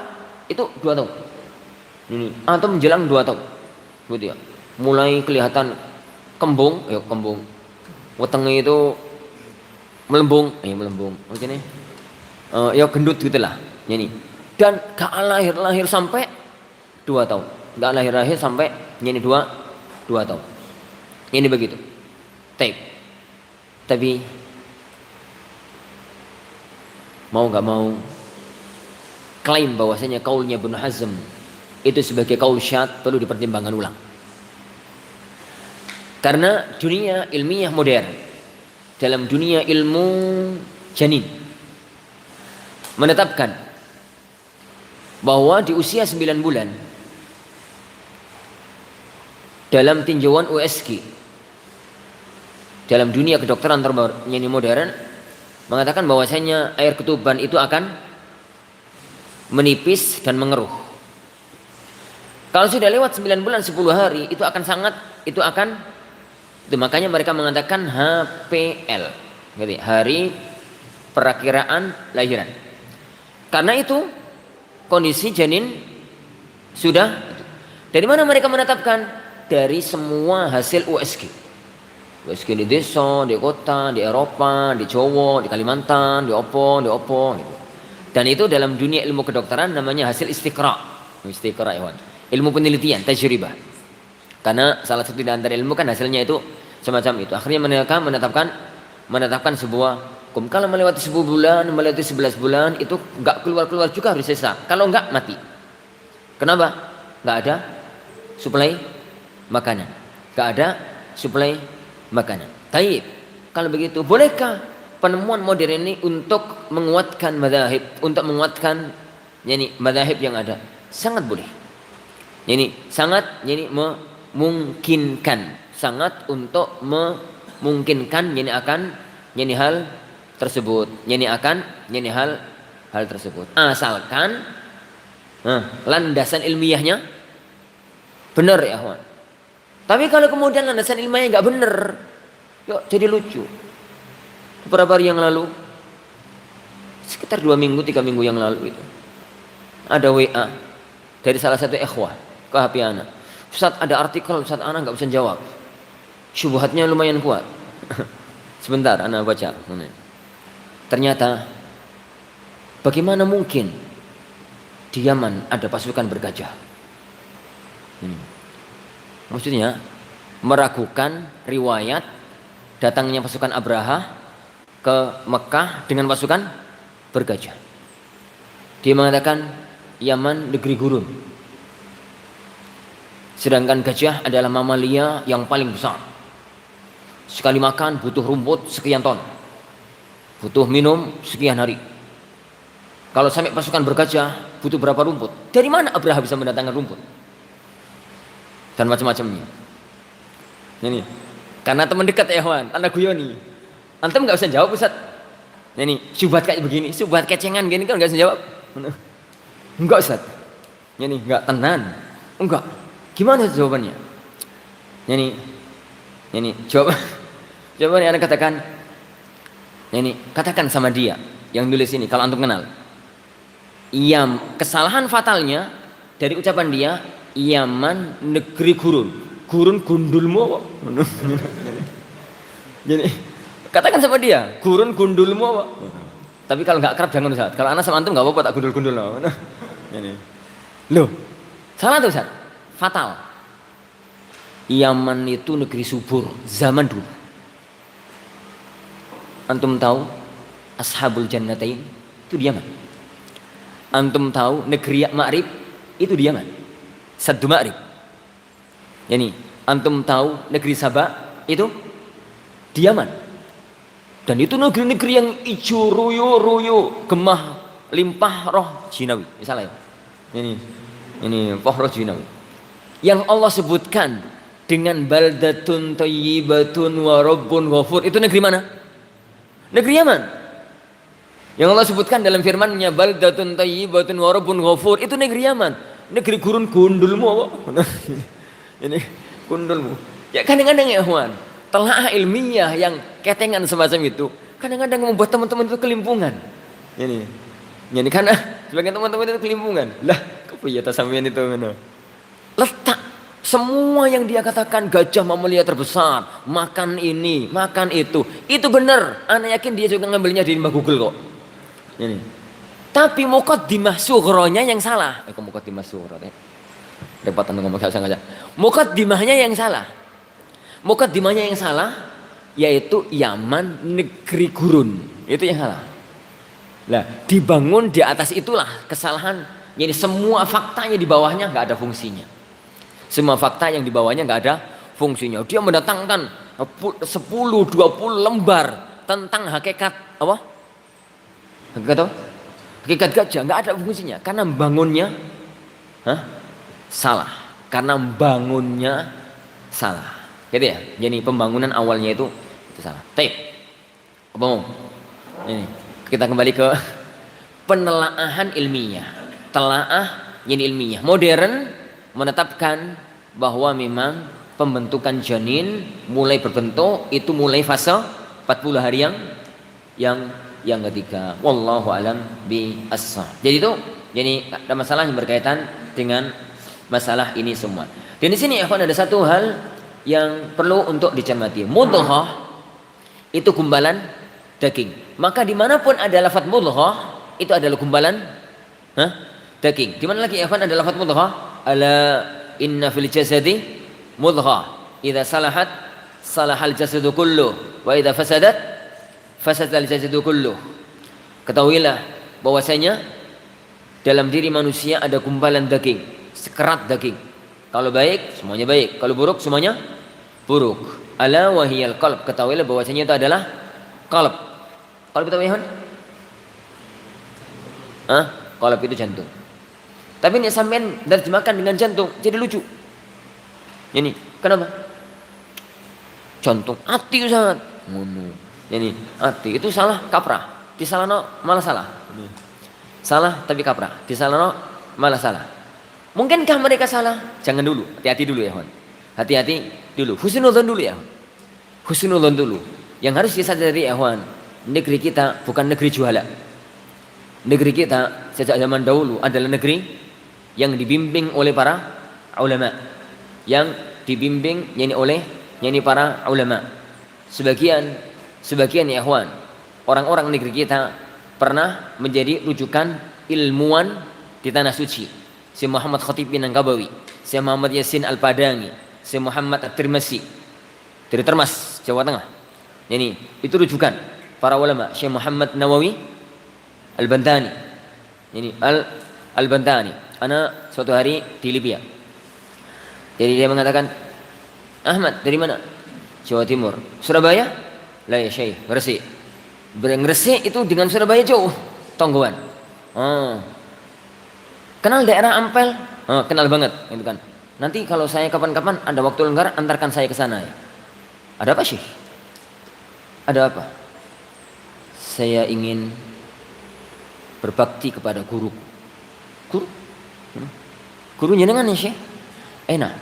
itu 2 tahun. Ini atau menjelang 2 tahun. Gitu ya. Mulai kelihatan kembung. Wetenge itu melembung. Maksudnya ya gendut gitulah. Yani dan gak lahir sampai 2 tahun. Gak lahir sampai ini 2 tahun. Ini begitu. Tapi mau gak mau klaim bahwasanya kaulnya Ibnu Hazm itu sebagai kaul syadz perlu dipertimbangkan ulang. Karena dunia ilmiah modern, dalam dunia ilmu janin, menetapkan bahwa di usia 9 bulan dalam tinjauan USG, dalam dunia kedokteran terbaru ini modern, mengatakan bahwasanya air ketuban itu akan menipis dan mengeruh. Kalau sudah lewat 9 bulan 10 hari itu makanya mereka mengatakan HPL, gitu, hari perakiraan lahiran. Karena itu kondisi janin sudah. Dari mana mereka menetapkan? Dari semua hasil USG. USG di desa, di kota, di Eropa, di Jawa, di Kalimantan, di Opo gitu. Dan itu dalam dunia ilmu kedokteran namanya hasil istiqra ya, ilmu penelitian, tajribah. Karena salah satu di antara ilmu kan hasilnya itu semacam itu. Akhirnya mereka menetapkan sebuah hukum. Kalau melewati 10 bulan, melewati 11 bulan itu enggak keluar juga harus sesar. Kalau enggak mati. Kenapa? Enggak ada suplai makanan. Enggak ada suplai makanan. Taib. Kalau begitu, bolehkah penemuan modern ini untuk menguatkan madzhab, untuk menguatkan madzhab yang ada? Sangat boleh. Sangat memungkinkan. sangat untuk memungkinkan yani hal tersebut, yani hal tersebut. Asalkan landasan ilmiahnya benar ya, kawan. Tapi kalau kemudian landasan ilmiahnya nggak benar, yuk jadi lucu. Beberapa hari yang lalu, sekitar 2 minggu 3 minggu yang lalu itu, ada WA dari salah satu ikhwah ke HP ana. Ustaz, ada artikel, Ustaz, ana nggak bisa jawab. Syubhatnya lumayan kuat. Sebentar, ana baca. Ternyata bagaimana mungkin di Yaman ada pasukan bergajah? Maksudnya meragukan riwayat datangnya pasukan Abraha ke Mekah dengan pasukan bergajah. Dia mengatakan Yaman negeri gurun, sedangkan gajah adalah mamalia yang paling besar. Sekali makan butuh rumput sekian ton, butuh minum sekian hari. Kalau sampai pasukan bergajah butuh berapa rumput? Dari mana Abraha bisa mendatangkan rumput? Dan macam-macamnya. Ini karena teman dekat ya kawan, anak guyoni. Antum nggak usah jawab, Ustaz. Ini syubhat kayak begini, syubhat kecengan gini kan nggak usah jawab. Enggak, Ustaz. Ini enggak, tenan. Enggak. Gimana jawabannya? Ini jawabannya anak katakan. Katakan sama dia yang nulis ini kalau antum kenal. Kesalahan fatalnya dari ucapan dia, Yaman negeri gurun. Gurun gundulmu apa? Jadi katakan sama dia, gurun gundulmu apa? Tapi kalau nggak kerap jangan, Ustaz. Kalau anak sama antum nggak apa-apa tak gundul-gundul. Loh, salah tuh, Ustaz. Fatal. Yaman itu negeri subur zaman dulu. Antum tahu Ashabul Jannatain itu di Yaman. Antum tahu negeri Ma'rib itu di Yaman. Saddu Ma'rib. Antum tahu negeri Sabah itu di Yaman. Dan itu negeri-negeri yang ijo royo gemah limpah roh jinawi. Misalnya ini roh jinawi. Yang Allah sebutkan dengan baldatun thayyibatun wa rabbun ghafur, itu negeri mana? Negeri Yaman. Yang Allah sebutkan dalam firman-Nya baldatun thayyibatun wa rabbun ghafur, itu negeri Yaman. Negeri gurun gundulmu apa? Ini gundulmu. Ya kadang-kadang ya kawan, telaah ilmiah yang ketengan semacam itu kadang-kadang membuat teman-teman itu kelimpungan. Ini karena sebagian teman-teman itu kelimpungan. Lah, kepiye ta sampeyan itu ngono? Letak semua yang dia katakan gajah mamalia terbesar, makan ini, makan itu benar. Ana yakin dia juga ngambilnya di Google kok. Tapi muqaddimah sughronya yang salah. Muqaddimah sughro. Repot ngomong salah. Muqaddimahnya yang salah. Muqaddimahnya yang salah yaitu Yaman negeri gurun. Itu yang salah. Lah, dibangun di atas itulah kesalahan. Jadi semua faktanya di bawahnya nggak ada fungsinya. Semua fakta yang di bawahnya nggak ada fungsinya. Dia mendatangkan 10-20 lembar tentang hakikat apa? Hakikat gajah nggak ada fungsinya karena bangunnya salah. Karena bangunnya salah. Gitu ya. Jadi pembangunan awalnya itu salah. Tape. Apa? Ini kita kembali ke penelaahan ilmiah. Telaah yang ilmiah. Modern menetapkan bahwa memang pembentukan janin mulai berbentuk itu mulai fase 40 hari yang ketiga. Wallahu alam bi as-shawab. Jadi ada masalah yang berkaitan dengan masalah ini semua. Dan di sini ada satu hal yang perlu untuk dicermati. Mudghah itu gumpalan daging. Maka dimanapun ada lafaz mudghah itu adalah gumpalan daging. Di mana lagi ada lafaz mudghah? Ala inna fil jasadi mudghah. Idza salahat salahal jasadu kullu wa idza fasadat fasadal jasadu kullu. Ketahuilah bahwasanya dalam diri manusia ada gumpalan daging, sekerat daging. Kalau baik semuanya baik, kalau buruk semuanya buruk. Ala wahiyal qalb. Ketahuilah bahwasanya itu adalah qalb. Qalb itu apa? Qalb itu jantung. Tapi ini sampean terjemahkan dengan jantung, jadi lucu. Ini kenapa? Jantung ati sangat. Ngono. Jadi ati itu salah kaprah. Disalahno malah salah. Salah tapi kaprah. Disalahno malah salah. Mungkinkah mereka salah? Jangan dulu. Hati-hati dulu ya, kawan. Hati-hati dulu. Husnudzon dulu ya. Husnudzon dulu. Yang harus disadari ya, kawan. Negeri kita bukan negeri juhala. Negeri kita sejak zaman dahulu adalah negeri yang dibimbing oleh para ulama. Yang dibimbing oleh para ulama. Sebagian ya ikhwan, orang-orang negeri kita pernah menjadi rujukan ilmuwan di tanah suci. Syekh Muhammad Khatib bin Angkabawi, Syekh Muhammad Yasin Al-Padani, Syekh Muhammad At-Tirmisi dari Termas, Jawa Tengah. Ini itu rujukan para ulama. Syekh Muhammad Nawawi Al-Bantani. Ini Al-Bantani. Ana suatu hari di Libya. Jadi dia mengatakan, "Ahmad, dari mana?" "Jawa Timur." "Surabaya?" "Lah ya Syekh, Gresik." Gresik itu dengan Surabaya jauh, tonggoan. Kenal daerah Ampel? Kenal banget, gitu kan. Nanti kalau saya kapan-kapan ada waktu lenggar, antarkan saya ke sana ya. "Ada apa Syekh?" "Ada apa?" "Saya ingin berbakti kepada guru." "Guru? Guru jenengan ya Syekh?" "Enak."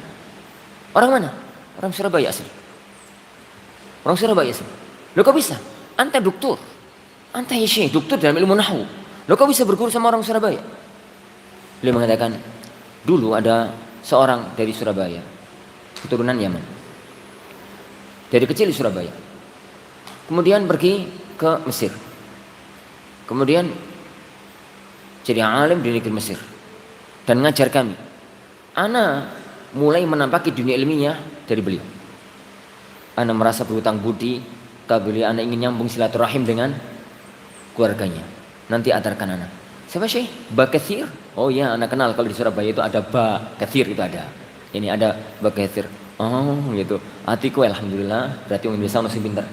"Orang mana?" "Orang Surabaya asli." "Orang Surabaya asli." "Loh kok bisa? Anta doktor. Anta ya Syekh, doktor dalam ilmu nahwu. Loh kok bisa berguru sama orang Surabaya?" Beliau mengatakan, dulu ada seorang dari Surabaya, keturunan Yaman. Dari kecil di Surabaya. Kemudian pergi ke Mesir. Kemudian jadi alim di negeri Mesir. Dan ngajar kami. Ana mulai menampaki dunia ilmiah dari beliau. Ana merasa berhutang budi ke beliau. Ana ingin nyambung silaturahim dengan keluarganya. Nanti antarkan ana. "Siapa Syekh?" "Ba Katsir." "Oh ya, ana kenal. Kalau di Surabaya itu ada Ba Katsir, itu ada. Ini ada Ba Katsir." "Oh gitu. Hatiku alhamdulillah, berarti orang Indonesia masih pintar."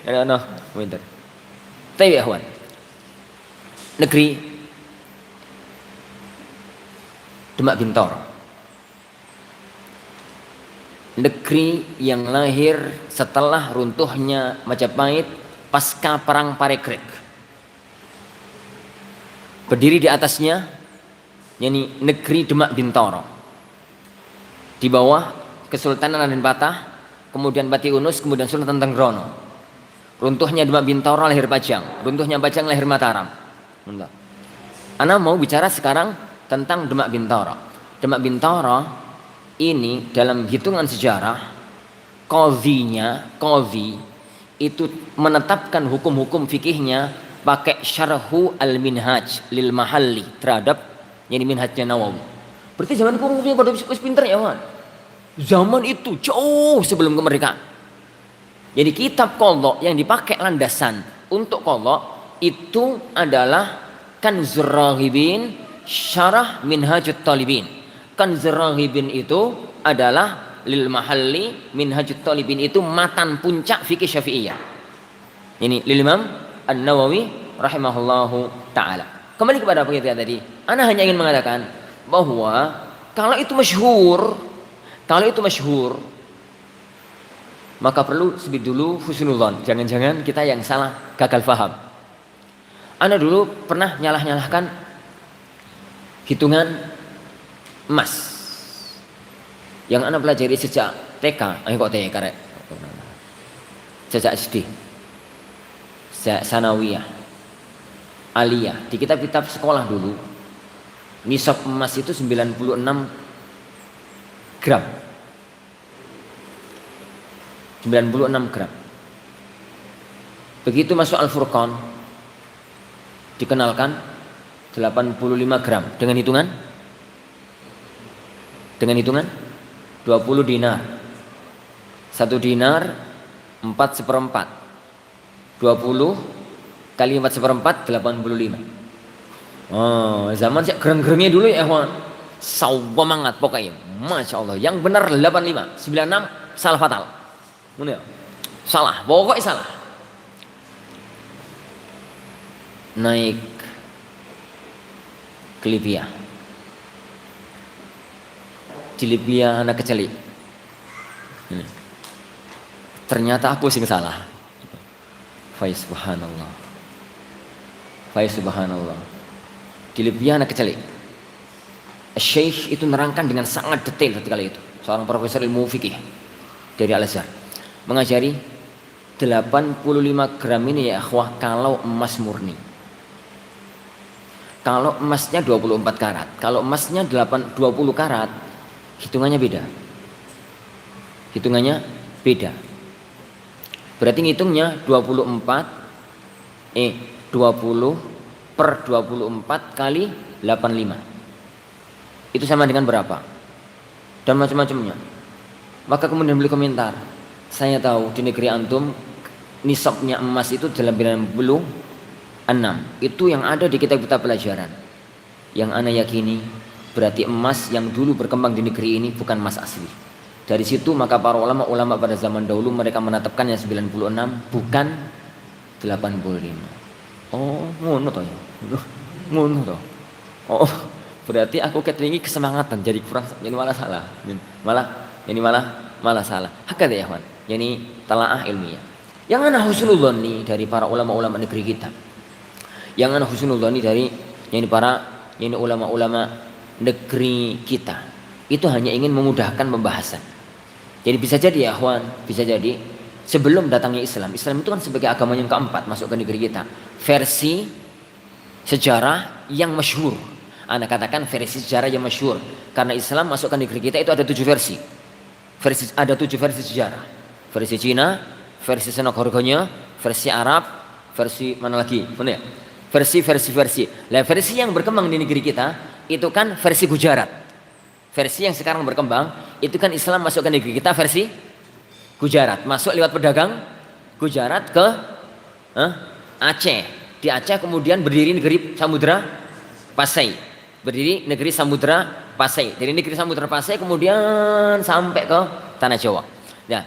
Ana pintar. Tapi ya kawan, negeri Demak Bintoro, negeri yang lahir setelah runtuhnya Majapahit pasca perang Parekrek. Berdiri di atasnya yakni negeri Demak Bintoro. Di bawah Kesultanan Raden Patah, kemudian Pati Unus, kemudian Sultan Tenggrono. Runtuhnya Demak Bintoro lahir Pajang, runtuhnya Pajang lahir Mataram. Ana mau bicara sekarang tentang Demak Bintoro. Demak Bintoro ini dalam hitungan sejarah, qadhi itu menetapkan hukum-hukum fikihnya pakai syarhu al-minhaj lil mahalli terhadap yang minhajnya Nawawi. Berarti zaman kurungnya pada wis pinter ya kan? Zaman itu jauh sebelum kemerdekaan. Jadi kitab qadha yang dipakai landasan untuk qadha itu adalah Kanzur Raghibin Syarah Minhajut Talibin. Kanzur Raghibin itu adalah lil mahalli, Minhajut Talibin itu matan puncak fikih Syafi'iyah. Ini lil Imam An-Nawawi rahimahullahu taala. Kembali kepada apa kita tadi, ana hanya ingin mengatakan bahwa kalau itu masyhur, maka perlu sebut dulu husnudzon. Jangan-jangan kita yang salah, gagal faham. Ana dulu pernah nyalah-nyalahkan hitungan emas yang ana pelajari sejak TK, kok TK rek. Sejak SD, sejak sanawiyah, aliyah, di kitab-kitab sekolah dulu, nisab emas itu 96 gram. 96 gram. Begitu masuk Al-Furqan, dikenalkan 85 gram dengan hitungan 20 dinar. 1 dinar 4/4. 20 kali 4/4 85. Oh, zaman sih gereng-gerengnya dulu ya, kawan. Sawamangat pokoknya. Masya Allah. Yang benar 85, 96 salah fatal. Mana ya? Salah, pokoknya salah. Naik ke Libya. Di Libya anak kecil. Ini. Ternyata aku sing salah. Fa subhanallah. Fa subhanallah. Di Libya anak kecil. Syekh itu nerangkan dengan sangat detail ketika itu. Seorang profesor ilmu fikih dari Al-Azhar mengajari 85 gram ini ya akhwah kalau emas murni. Kalau emasnya 24 karat, kalau emasnya 20 karat, hitungannya beda. Hitungannya beda. Berarti ngitungnya 20 per 24 kali 85. Itu sama dengan berapa? Dan macam-macamnya. Maka kemudian beliau komentar, saya tahu di negeri antum nisabnya emas itu 86. Itu yang ada di kitab-kitab pelajaran. Yang ana yakini berarti emas yang dulu berkembang di negeri ini bukan emas asli. Dari situ maka para ulama pada zaman dahulu mereka menetapkannya 96 bukan 85. Oh, ngono toh ya. Ngono toh. Oh, berarti aku ketringi kesemangatan jadi kurang, jadi malah salah. Malah salah. Hakada ya, kawan. Yani talaah ilmiah. Yang ana husnudzonni dari para ulama-ulama negeri kita. Yang ana husnudzonni dari ulama-ulama negeri kita. Itu hanya ingin memudahkan pembahasan. Jadi bisa jadi ya, kawan, bisa jadi sebelum datangnya Islam itu kan sebagai agama yang keempat masuk ke negeri kita. Versi sejarah yang masyhur. Anda katakan versi sejarah yang masyhur karena Islam masuk ke negeri kita itu ada 7 versi. Ada 7 versi sejarah. Versi Cina, versi Senok-Horgonya, versi Arab, versi mana lagi? Mana ya? Versi. Lah versi yang berkembang di negeri kita itu kan versi Gujarat. Versi yang sekarang berkembang itu kan Islam masuk ke negeri kita versi Gujarat. Masuk lewat pedagang Gujarat ke Aceh. Di Aceh kemudian berdiri negeri Samudra Pasai. Berdiri negeri Samudra Pasai. Dari negeri Samudra Pasai kemudian sampai ke Tanah Jawa. Nah,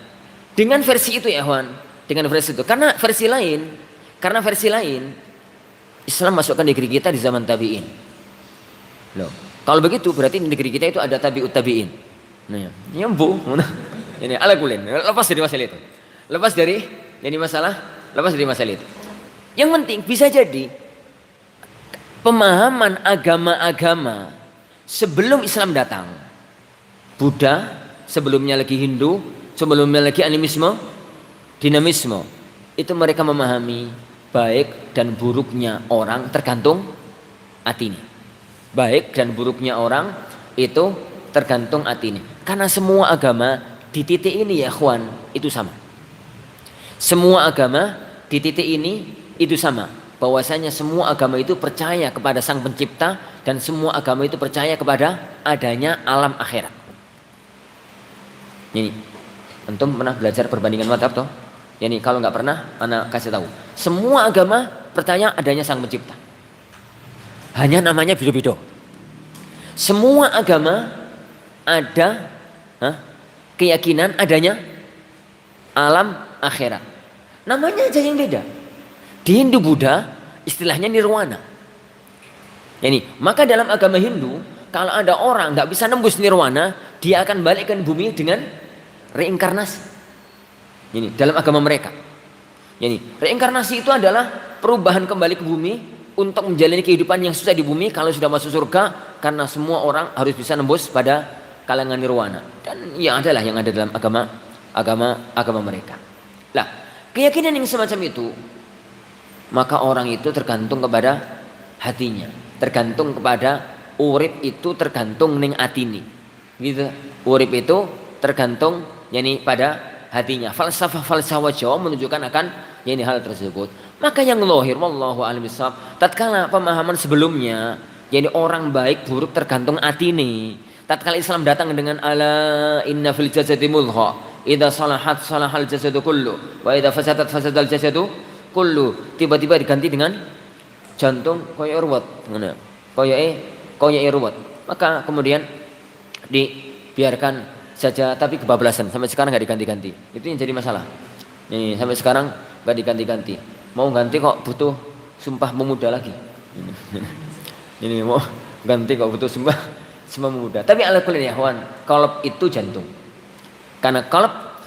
dengan versi itu ya, Wan. Dengan versi itu. Karena versi lain Islam masuk ke negeri kita di zaman tabi'in. Loh, kalau begitu berarti di negeri kita itu ada tabi'ut tabi'in. Nah, nyambu. Ini ala kulin. Lepas dari masalah itu. Lepas dari masalah itu. Yang penting bisa jadi pemahaman agama-agama sebelum Islam datang. Buddha, sebelumnya lagi Hindu, sebelumnya lagi dinamisme. Itu mereka memahami baik dan buruknya orang tergantung hatinya. Baik dan buruknya orang itu tergantung hatinya. Karena semua agama di titik ini ya, ikhwan, itu sama. Semua agama di titik ini itu sama. Bahwasanya semua agama itu percaya kepada Sang Pencipta dan semua agama itu percaya kepada adanya alam akhirat. Ini, antum pernah belajar perbandingan mazhab toh? Yani kalau nggak pernah, anak kasih tahu. Semua agama percaya adanya Sang Pencipta. Hanya namanya beda-beda. Semua agama ada keyakinan adanya alam akhirat. Namanya aja yang beda. Di Hindu Buddha istilahnya nirwana. Yani, maka dalam agama Hindu kalau ada orang nggak bisa nembus nirwana, dia akan balik ke bumi dengan reinkarnasi. Ini dalam agama mereka. Yani, reinkarnasi itu adalah perubahan kembali ke bumi untuk menjalani kehidupan yang susah di bumi kalau sudah masuk surga, karena semua orang harus bisa nembus pada kalangan nirwana. Dan ya adalah yang ada dalam agama mereka. Lah, keyakinan yang semacam itu maka orang itu tergantung kepada hatinya, tergantung kepada urip itu tergantung ning atini. Gitu. Urip itu tergantung yani pada hatinya. Falsafah Jawa menunjukkan akan yani hal tersebut. Maka yang lohir wallahu a'lam bishawab, tatkala pemahaman sebelumnya yani orang baik buruk tergantung atini. Tatkala Islam datang dengan ala inna fil jasadi mudghah, idza salahat salahal jasadu kullu wa idza fasadat fasadal jasadu kullu, tiba-tiba diganti dengan jantung koyo ruwet, ngono. Koyo ruwet. Maka kemudian dibiarkan saja tapi kebablasan sampai sekarang enggak diganti-ganti. Itu yang jadi masalah. Nih, sampai sekarang enggak diganti-ganti. Mau ganti kok butuh sumpah pemuda lagi. Ini mau ganti kok butuh sumpah pemuda. Tapi ala kulli ya, kawan, qalb itu jantung. Karena qalb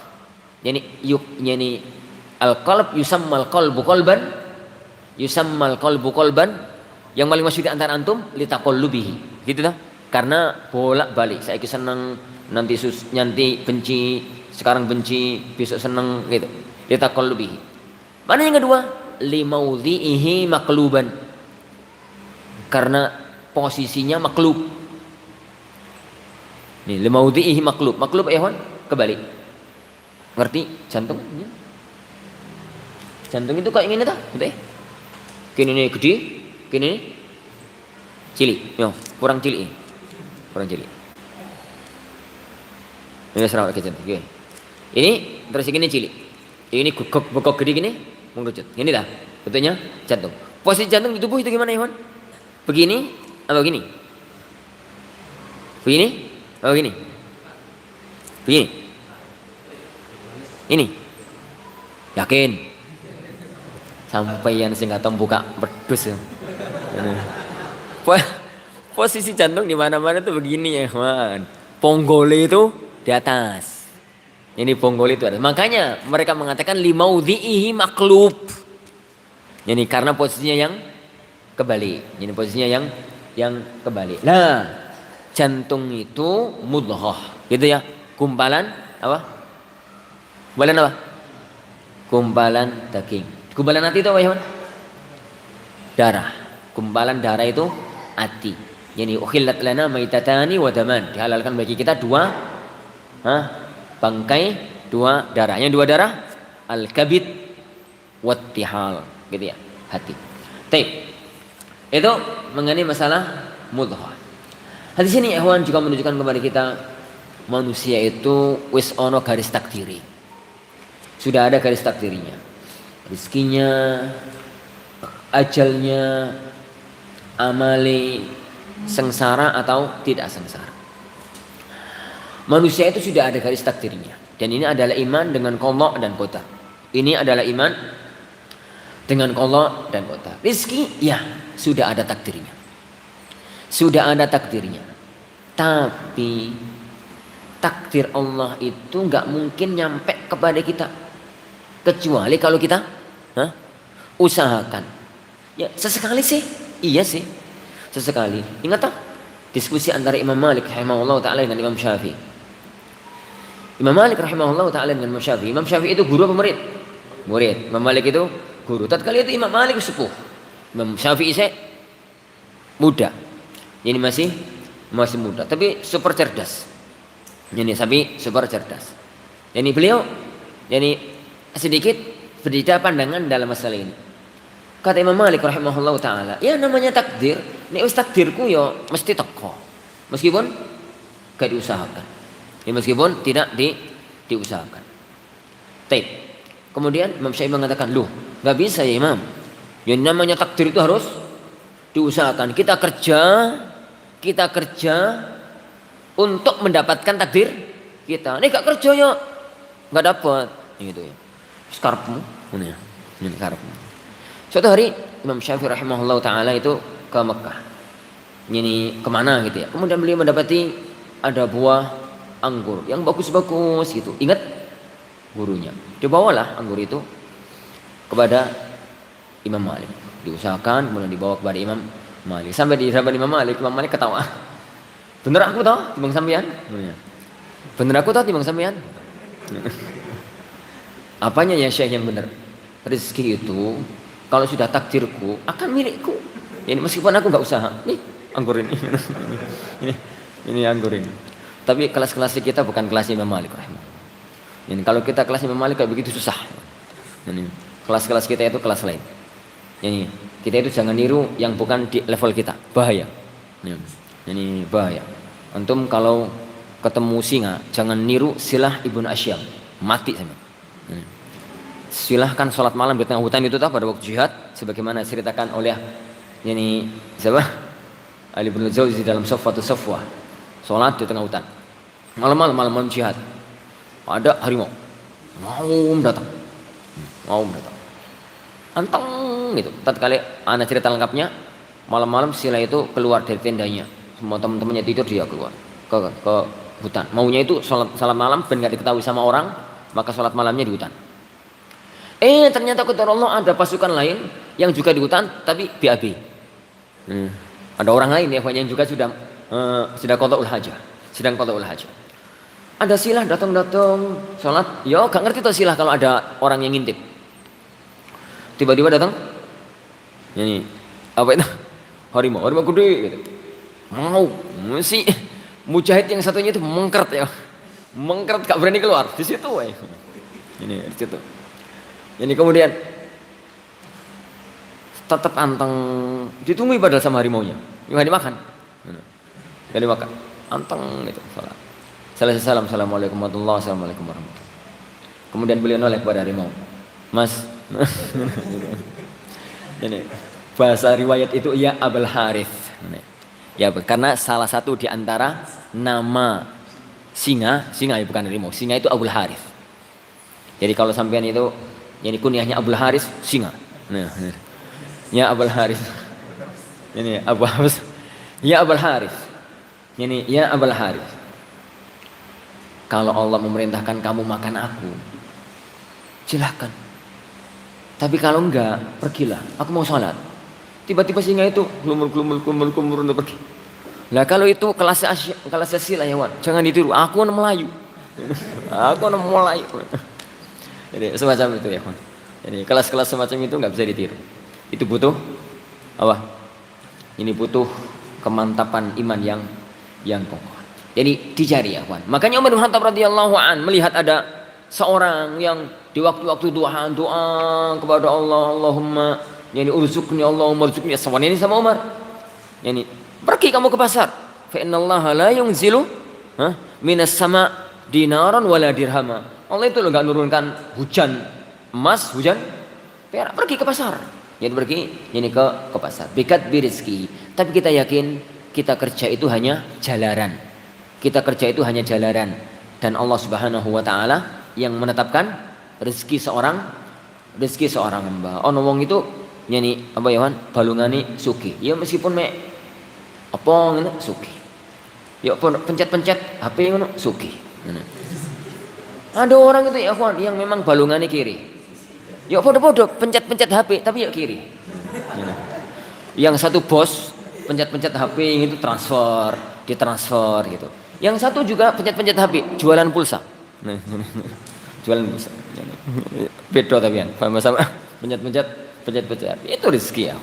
Yani al-qalb yusammal qalbu qalban, yusammal qalbu qalban, yang paling masyhur di antara antum litaqallubihi. Gitu dah. Karena bolak-balik, saya seneng, nanti benci, sekarang benci, besok seneng gitu. Litaqallubihi. Mana yang kedua? Limaudhi'ihi maqluban. Karena posisinya maklub. Nih, limaudhi'ihi maklub. Maklub ehwan kebalik. Ngerti jantung? Jantung itu kayak gini dah, betul? Kini ini gede, kini ini cilik. Yo, kurang cilik. Kurang cilik. Ini serawat ke jantung. Oke. Ini terus ini cilik. Ini bokok gede gini mengerucut. Ini dah, betulnya jantung. Posisi jantung di tubuh itu gimana, Iwan? Begini atau begini? Begini atau begini? Begini. Ini. Yakin? Sampai yang sing nggak buka berdus ya. Posisi jantung di mana-mana tuh begini ya, man. Ponggole itu di atas. Ini ponggole itu ada. Makanya mereka mengatakan limaudhi'ihi maklub. Ini karena posisinya yang kebalik. Ini posisinya yang kebalik. Nah, jantung itu mudghah, gitu ya. Gumpalan apa? Gumpalan apa? Gumpalan daging. Gumpalan hati itu apa ya? Darah. Gumpalan darah itu hati. Yani ukhillat lana maitatani wa daman. Dihalalkan bagi kita dua bangkai, dua darah. Yang dua darah al-kabid wattihal, gitu ya, hati. Baik. Itu mengenai masalah mudghah. Hadis ini ikhwan juga menunjukkan kepada kita manusia itu wis ono garis takdiri. Sudah ada garis takdirinya. Rizkinya, ajalnya, amali, sengsara atau tidak sengsara. Manusia itu sudah ada garis takdirnya. Dan ini adalah iman dengan qadha dan qadar. Ini adalah iman dengan qadha dan qadar. Rizki, ya, sudah ada takdirnya. Sudah ada takdirnya. Tapi takdir Allah itu nggak mungkin nyampe kepada kita kecuali kalau kita usahakan. Ya, sesekali sih, iya sih, sesekali. Ingat tak diskusi antara Imam Malik rahimahullah taala dengan Imam Syafi'i. Imam Malik rahimahullah taala dengan Imam Syafi'i. Imam Syafi'i itu guru apa murid? Murid. Imam Malik itu guru. Tatkala itu Imam Malik sepuh. Imam Syafi'i saya muda. Ini masih muda, tapi super cerdas. Ini sapi super cerdas. Ini beliau sedikit berbeda pandangan dalam masalah ini. Kata Imam Malik rahimahullah taala, ya namanya takdir, nek wis takdirku ya mesti teko. Meskipun gak diusahakan. Ya meskipun tidak diusahakan. Baik. Kemudian Imam Syafi'i mengatakan, "Loh, enggak bisa ya Imam. Yang namanya takdir itu harus diusahakan. Kita kerja untuk mendapatkan takdir kita. Nek gak kerja ya enggak dapat." Gitu ya. Karepmu, ini karepmu. Suatu hari Imam Syafi'i rahimahullah taala itu ke Mekah. Ini kemana gitu ya. Kemudian beliau mendapati ada buah anggur yang bagus-bagus gitu. Ingat gurunya. Dibawalah anggur itu kepada Imam Malik. Diusahakan kemudian dibawa kepada Imam Malik. Sampai di hadapan Imam Malik ketawa. Bener aku tahu timbang sampean? Bener aku tahu timbang sampean? Apanya ya Syekh yang benar? Rezeki itu kalau sudah takdirku akan milikku. Ini meskipun aku nggak usaha. Nih anggur ini. ini anggur ini. Tapi kelas-kelas kita bukan kelas Imam Malik rahimahullah. Ini kalau kita kelas Imam Malik kayak begitu susah. Ini kelas-kelas kita itu kelas lain. Ini kita itu jangan niru yang bukan di level kita. Bahaya. Ini bahaya. Antum kalau ketemu singa jangan niru Silah Ibn Asyam. Mati sama. Silahkan sholat malam di tengah hutan itu pada waktu jihad sebagaimana diceritakan oleh siapa? Ali bin Jauzi dalam Safwatus Safwa. Sholat di tengah hutan. Malam jihad. Ada harimau. Mau datang. Anteng gitu. Tatkala ana cerita lengkapnya, malam-malam Sila itu keluar dari tendanya. Semua teman-temannya tidur dia keluar ke hutan. Maunya itu sholat malam ben enggak diketahui sama orang. maka sholat malamnya di hutan. Ternyata kata Allah ada pasukan lain yang juga di hutan tapi BAB. Ada orang lain ya yang juga sudah qada'ul hajah, sedang qada'ul hajah. Ada silah datang sholat, ya gak ngerti tuh silah kalau ada orang yang ngintip. Tiba-tiba datang, ini apa itu? Harimau gede gitu. Mau si mujahid yang satunya itu mengkert gak berani keluar di situ. Ini di situ. Ini kemudian tetap anteng ditunggu padahal sama harimaunya, nggak dimakan, anteng itu salat. Selesai salam, assalamualaikum warahmatullahi wabarakatuh, assalamualaikum warahmatullahi. Kemudian beliau noleh kepada harimau, Mas, ini bahasa riwayat itu ya Abul Harith, ya karena salah satu di antara nama singa ya bukan harimau, singa itu Abul Harith. Jadi kalau sampean itu yani kunyahnya Abul Haris singa. Ya Abul Haris. Ini Abu Haris. Ya Abul Haris. Ini ya Abul Haris. Kalau Allah memerintahkan kamu makan aku, silahkan. Tapi kalau enggak, pergilah. Aku mau sholat. Tiba-tiba singa itu kumur untuk pergi. Nah kalau itu kelasnya sila ya Wan, jangan ditiru. Aku Melayu. Aku Melayu. Jadi semacam itu ya Wan. Jadi kelas-kelas semacam itu nggak bisa ditiru. Itu butuh apa? Ini butuh kemantapan iman yang kokoh. Jadi dicari ya Wan. Makanya Umar bin Khattab radhiyallahu an melihat ada seorang yang di waktu-waktu doa kepada Allah, Allahumma yani urzuqni Allahumma urzuqni aswan ini sama Umar. Yani pergi kamu ke pasar. Fa innallaha la yunzilu minas sama dinaran wala dirhama. Allah itu loh nggak nurunkan hujan emas, hujan perak. Pergi ke pasar. Jadi pergi ini ke pasar. Bikat birizki. Tapi kita yakin kita kerja itu hanya jalaran. Kita kerja itu hanya jalaran. Dan Allah Subhanahu wa taala yang menetapkan rezeki seorang hamba. Ono wong itu yani apa ya Wan? Balungane sugih. Ya meskipun mek apa ngono sugih. Ya pencet-pencet HP ngono sugih. Ada orang itu ya kawan yang memang balungannya kiri. Ya podo-podo pencet-pencet HP tapi ya kiri. Yang satu bos pencet-pencet HP itu ditransfer gitu. Yang satu juga pencet-pencet HP jualan pulsa. Jualan pulsa. Beda tapi kan sama-sama pencet-pencet HP. Itu rezeki ya.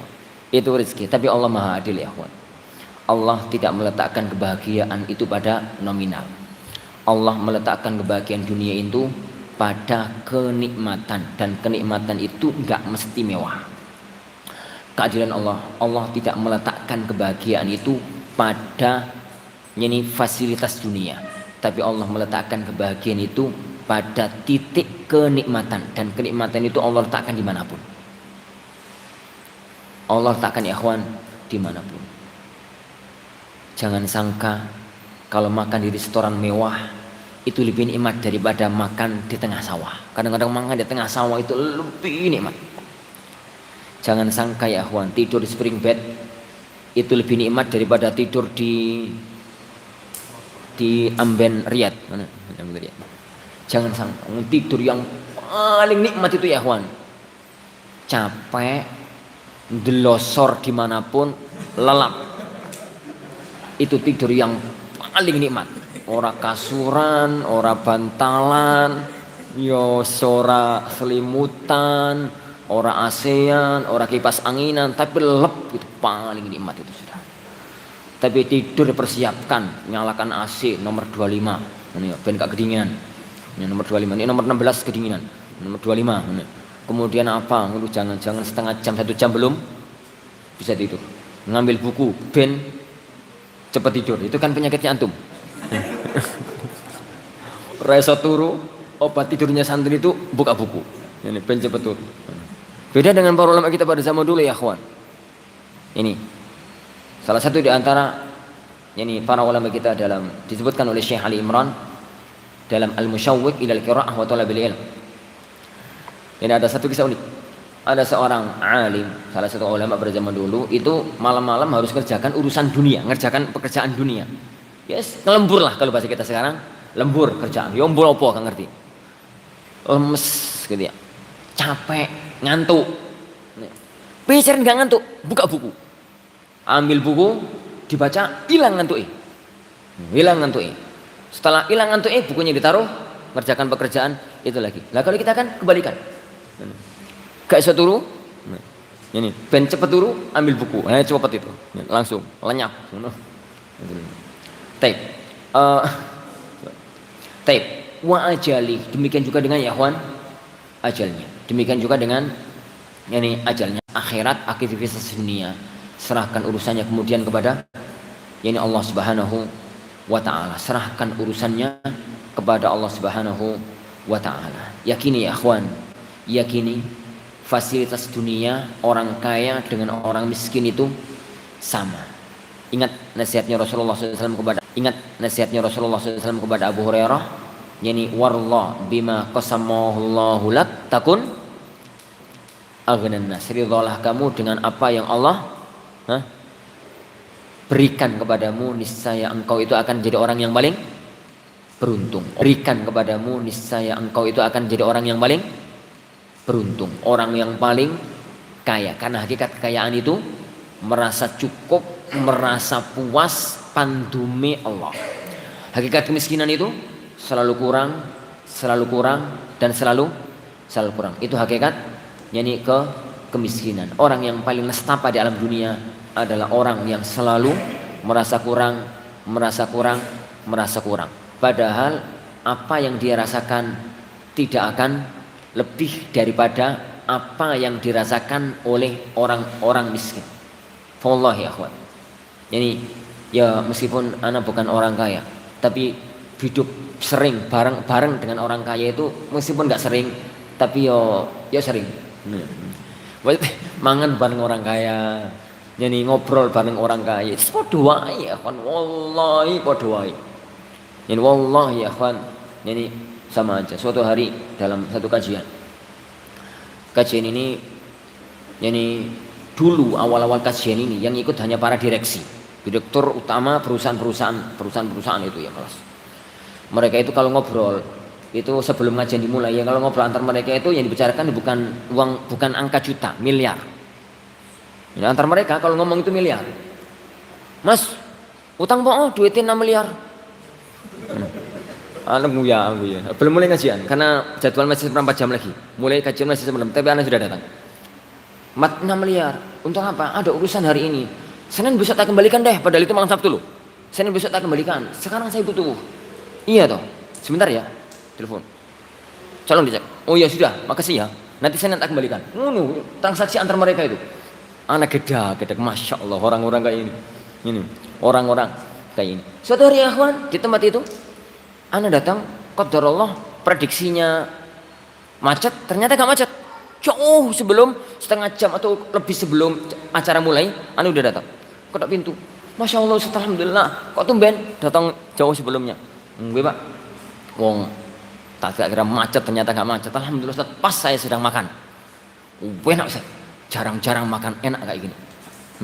Itu rezeki. Tapi Allah Maha Adil ya kawan. Allah tidak meletakkan kebahagiaan itu pada nominal. Allah meletakkan kebahagiaan dunia itu pada kenikmatan dan kenikmatan itu enggak mesti mewah. Keadilan Allah tidak meletakkan kebahagiaan itu pada yani fasilitas dunia, tapi Allah meletakkan kebahagiaan itu pada titik kenikmatan dan kenikmatan itu Allah letakkan dimanapun. Allah letakkan ya ikhwan dimanapun. Jangan sangka kalau makan di restoran mewah itu lebih nikmat daripada makan di tengah sawah. Kadang-kadang makan di tengah sawah itu lebih nikmat. Jangan sangka ya ikhwan, tidur di spring bed itu lebih nikmat daripada tidur di Amben Riyadh. Mana? Jangan sangka tidur yang paling nikmat itu ya ikhwan. Capek, delosor dimanapun, lelap. Itu tidur yang paling nikmat. Ora kasuran, ora bantalan, yo ora selimutan, ora ASEAN, ora kipas anginan, tapi lelap itu paling nikmat itu sudah. Tapi tidur dipersiapkan, nyalakan AC nomor 25. Ini ben gak kedinginan. Ini nomor 25, ini nomor 16 kedinginan. Nomor 25. Ini. Kemudian apa? Jangan setengah jam, 1 jam belum bisa tidur. Ngambil buku ben cepat tidur. Itu kan penyakitnya antum. Reso turu, obat tidurnya santri itu buka buku. Ini ben cepet turu. Beda dengan para ulama kita pada zaman dulu ya kawan. Ini salah satu di antara ini para ulama kita dalam disebutkan oleh Syekh Ali Imran dalam Al-Musyawwiq ila al-Qira'ah wa Talabil Ilm. Ini ada satu kisah unik. Ada seorang alim, salah satu ulama pada zaman dulu itu malam-malam harus kerjakan urusan dunia, ngerjakan pekerjaan dunia. Yes, ngelembur lah kalau bahasa kita sekarang, lembur kerjaan. Yombol opo kan ngerti. lemes gitu ya, capek, ngantuk. Pikiran nggak ngantuk, buka buku, ambil buku, dibaca, hilang ngantuknya, hilang ngantuknya. Setelah hilang ngantuknya, bukunya ditaruh, ngerjakan pekerjaan itu lagi. Nah kalau kita kan kebalikan, gak bisa turu, ini ben cepet turu, ambil buku, cepet itu, langsung lenyap. Tape, tape, wa ajali. Demikian juga dengan ya ikhwan, ajalnya. Demikian juga dengan ini ajalnya. Akhirat, aktivitas dunia, serahkan urusannya kemudian kepada yani Allah Subhanahu wa taala. Serahkan urusannya kepada Allah Subhanahu wa taala. Yakini ya ikhwan, yakini fasilitas dunia orang kaya dengan orang miskin itu sama. Ingat nasihatnya Rasulullah SAW kepada Abu Hurairah, yani warallah bima qasamahullahu lak takun aghnan nas. Ridhalah kamu dengan apa yang Allah berikan kepadamu, niscaya engkau itu akan jadi orang yang paling beruntung. Berikan kepadamu, niscaya engkau itu akan jadi orang yang paling beruntung, orang yang paling kaya. Karena hakikat kekayaan itu merasa cukup, merasa puas, pandume Allah. Hakikat kemiskinan itu selalu kurang, dan selalu kurang. Itu hakikat yani kemiskinan. Orang yang paling nestapa di alam dunia adalah orang yang selalu merasa kurang. Padahal apa yang dia rasakan tidak akan lebih daripada apa yang dirasakan oleh orang-orang miskin. Wallahi akhwat. Yani ya meskipun anak bukan orang kaya, tapi hidup sering bareng dengan orang kaya itu meskipun nggak sering, tapi ya sering. Mangan bareng orang kaya, yani ngobrol bareng orang kaya. Itu padha wae ya kan, wallahi padha wae. Yani wallahi ya kan, yani sama aja. Suatu hari dalam satu kajian ini, yani dulu awal-awal kajian ini yang ikut hanya para direktur utama perusahaan itu ya kelas. Mereka itu kalau ngobrol itu sebelum ngajian dimulai ya, kalau ngobrol antar mereka itu yang dibicarakan bukan angka juta, miliar. Ya, antar mereka kalau ngomong itu miliar. Mas, utang po duitin 6 miliar. Anak ya. Belum mulai kajian karena jadwal masih 4 jam lagi. Mulai kajian masih sebelum, tapi anak sudah datang. 6 miliar. Untuk apa? Ada urusan hari ini. Senin besok tak kembalikan deh, padahal itu malam Sabtu loh. Senin besok tak kembalikan. Sekarang saya butuh. Iya toh. Sebentar ya. Telepon. Calon dicek. Oh ya sudah, makasih ya. Nanti Senin tak kembalikan. Transaksi antar mereka itu. Anak gede, masya Allah orang-orang kayak ini. Ini orang-orang kayak ini. Suatu hari akhwan di tempat itu, anak datang, qadarullah prediksinya macet, ternyata gak macet. Jauh sebelum setengah jam atau lebih sebelum acara mulai, anak udah datang. Ketok pintu. Masya Allah, alhamdulillah. Kok tumben datang jauh sebelumnya? Enggak pak. Wong tak kira macet, ternyata gak macet. Alhamdulillah Ustaz, pas saya sedang makan. Enak Ustaz. Jarang-jarang makan enak kayak gini.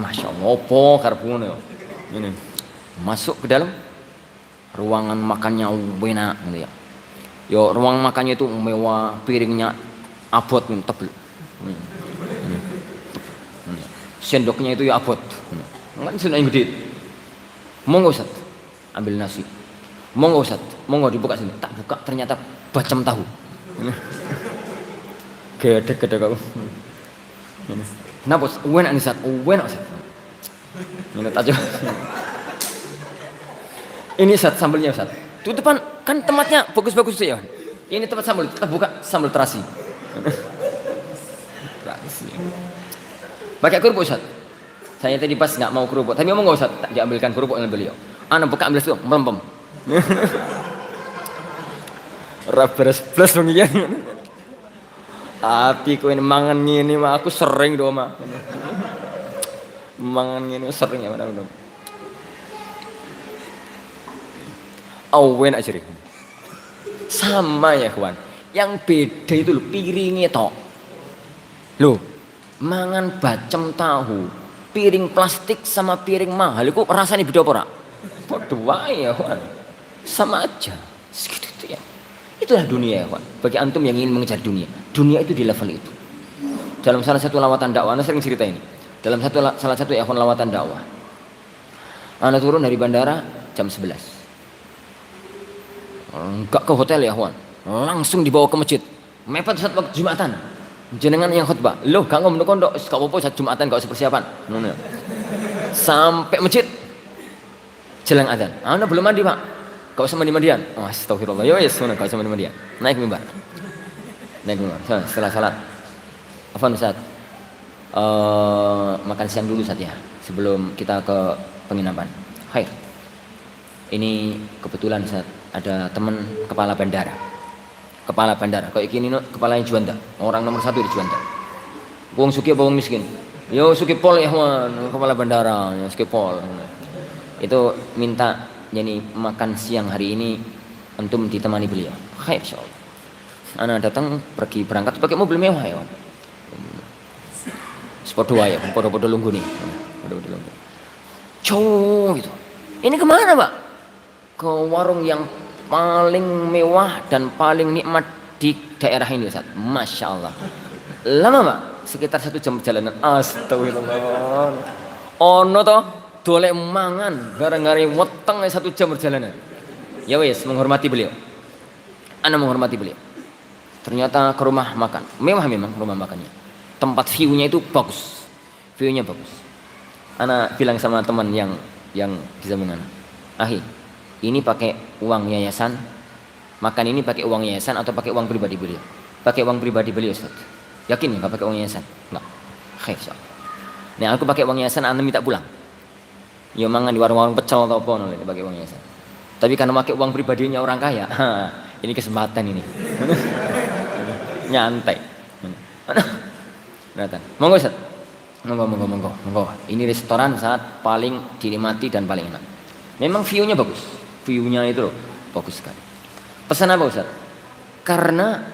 Masya Allah, opo karpune yo. Ini masuk ke dalam ruangan makannya enak gitu ya. Yo ruang makannya itu mewah, piringnya abot tebel. Sendoknya itu ya abot. Kan sendok yang gede. Monggo Ustaz, ambil nasi. Monggo Ustaz, monggo dibuka sini. Tak buka ternyata bacem tahu. Gede-gede kau. Kenapa? Enak nih Ustaz, enak Ustaz. Ini aja. Ini Ustaz sambelnya Ustaz. Itu depan kan tempatnya bagus-bagus sih ya. Ini tempat sambel, kita buka sambal terasi. Pakai kerupuk Ustaz. Saya tadi pas nggak mau kerupuk, tapi ngomong nggak Ustaz, tak diambilkan kerupuk oleh beliau. Anak buka ambil itu, melempem. Raberes plus begini. Tapi kau ini mangan gini mah aku sering doa mah. Mangan gini sering ya mana. Awen aja deh. Sama ya kawan. Yang beda itu loh piringnya toh. Loh, mangan bacem tahu, piring plastik sama piring mahal itu rasanya beda apa ora? Padha wae ya kawan. Sama aja. Segitu itu ya. Itulah dunia ya kawan. Bagi antum yang ingin mengejar dunia, dunia itu di level itu. Dalam salah satu lawatan dakwah, Anda sering cerita ini. Dalam salah satu ikhwan lawatan dakwah, Anda turun dari bandara jam 11. Enggak ke hotel ya kawan, langsung dibawa ke masjid. Mepet saat waktu Jumatan. Jenengan yang khutbah. Loh, gak ngomong kondok, gak apa-apa saat Jumatan gak usah persiapan. Sampai masjid. Jelang adzan. Anda belum mandi, Pak. Gak usah mandi-mandian. Oh, astagfirullah. Ya wes, gak usah mandi-mandian. Naik mimbar. Setelah salat. Afwan Ustaz. Makan siang dulu Ustaz ya, sebelum kita ke penginapan. Khair. Ini kebetulan Ustaz, ada teman kepala bandara. Kayak gini kepalanya Juanda. Orang nomor 1 di Juanda. Wong sugih apa wong miskin? Yo sugih pol ya, kepala bandara, ya sugih pol. Itu minta jadi makan siang hari ini antum ditemani beliau. Khair insyaallah. Ana datang berangkat pakai mobil mewah ya. Sepodo ya, podo-podo lunggu nih. Podo-podo lunggu. Cow gitu. Ini kemana Pak? Ke warung yang paling mewah dan paling nikmat di daerah ini Ustaz. Masya Allah. Lama Pak? Sekitar 1 jam perjalanan. Astagfirullah. Ono toh dolek mangan gara-gara weteng 1 jam perjalanan. Ya wes, menghormati beliau. Ana menghormati beliau. Ternyata ke rumah makan. Mewah memang rumah makannya. Tempat view-nya itu bagus. View-nya bagus. Ana bilang sama teman yang di samping ana. Ahi, ini pakai uang yayasan, makan ini pakai uang yayasan atau pakai uang pribadi beliau? Pakai uang pribadi beliau Ustaz. Yakin enggak pakai uang yayasan? Enggak. Khair insyaallah. Nah, aku pakai uang yayasan anda minta pulang. Ya mangan di warung-warung pecel atau apa nih pakai uang yayasan. Tapi karena pakai uang pribadinya orang kaya, ini kesempatan ini. Nyantai. Datang. Monggo Ustaz. Monggo. Ini restoran saat paling dinikmati dan paling enak. Memang view-nya bagus. View-nya itu loh, bagus sekali. Pesan apa Ustaz? Karena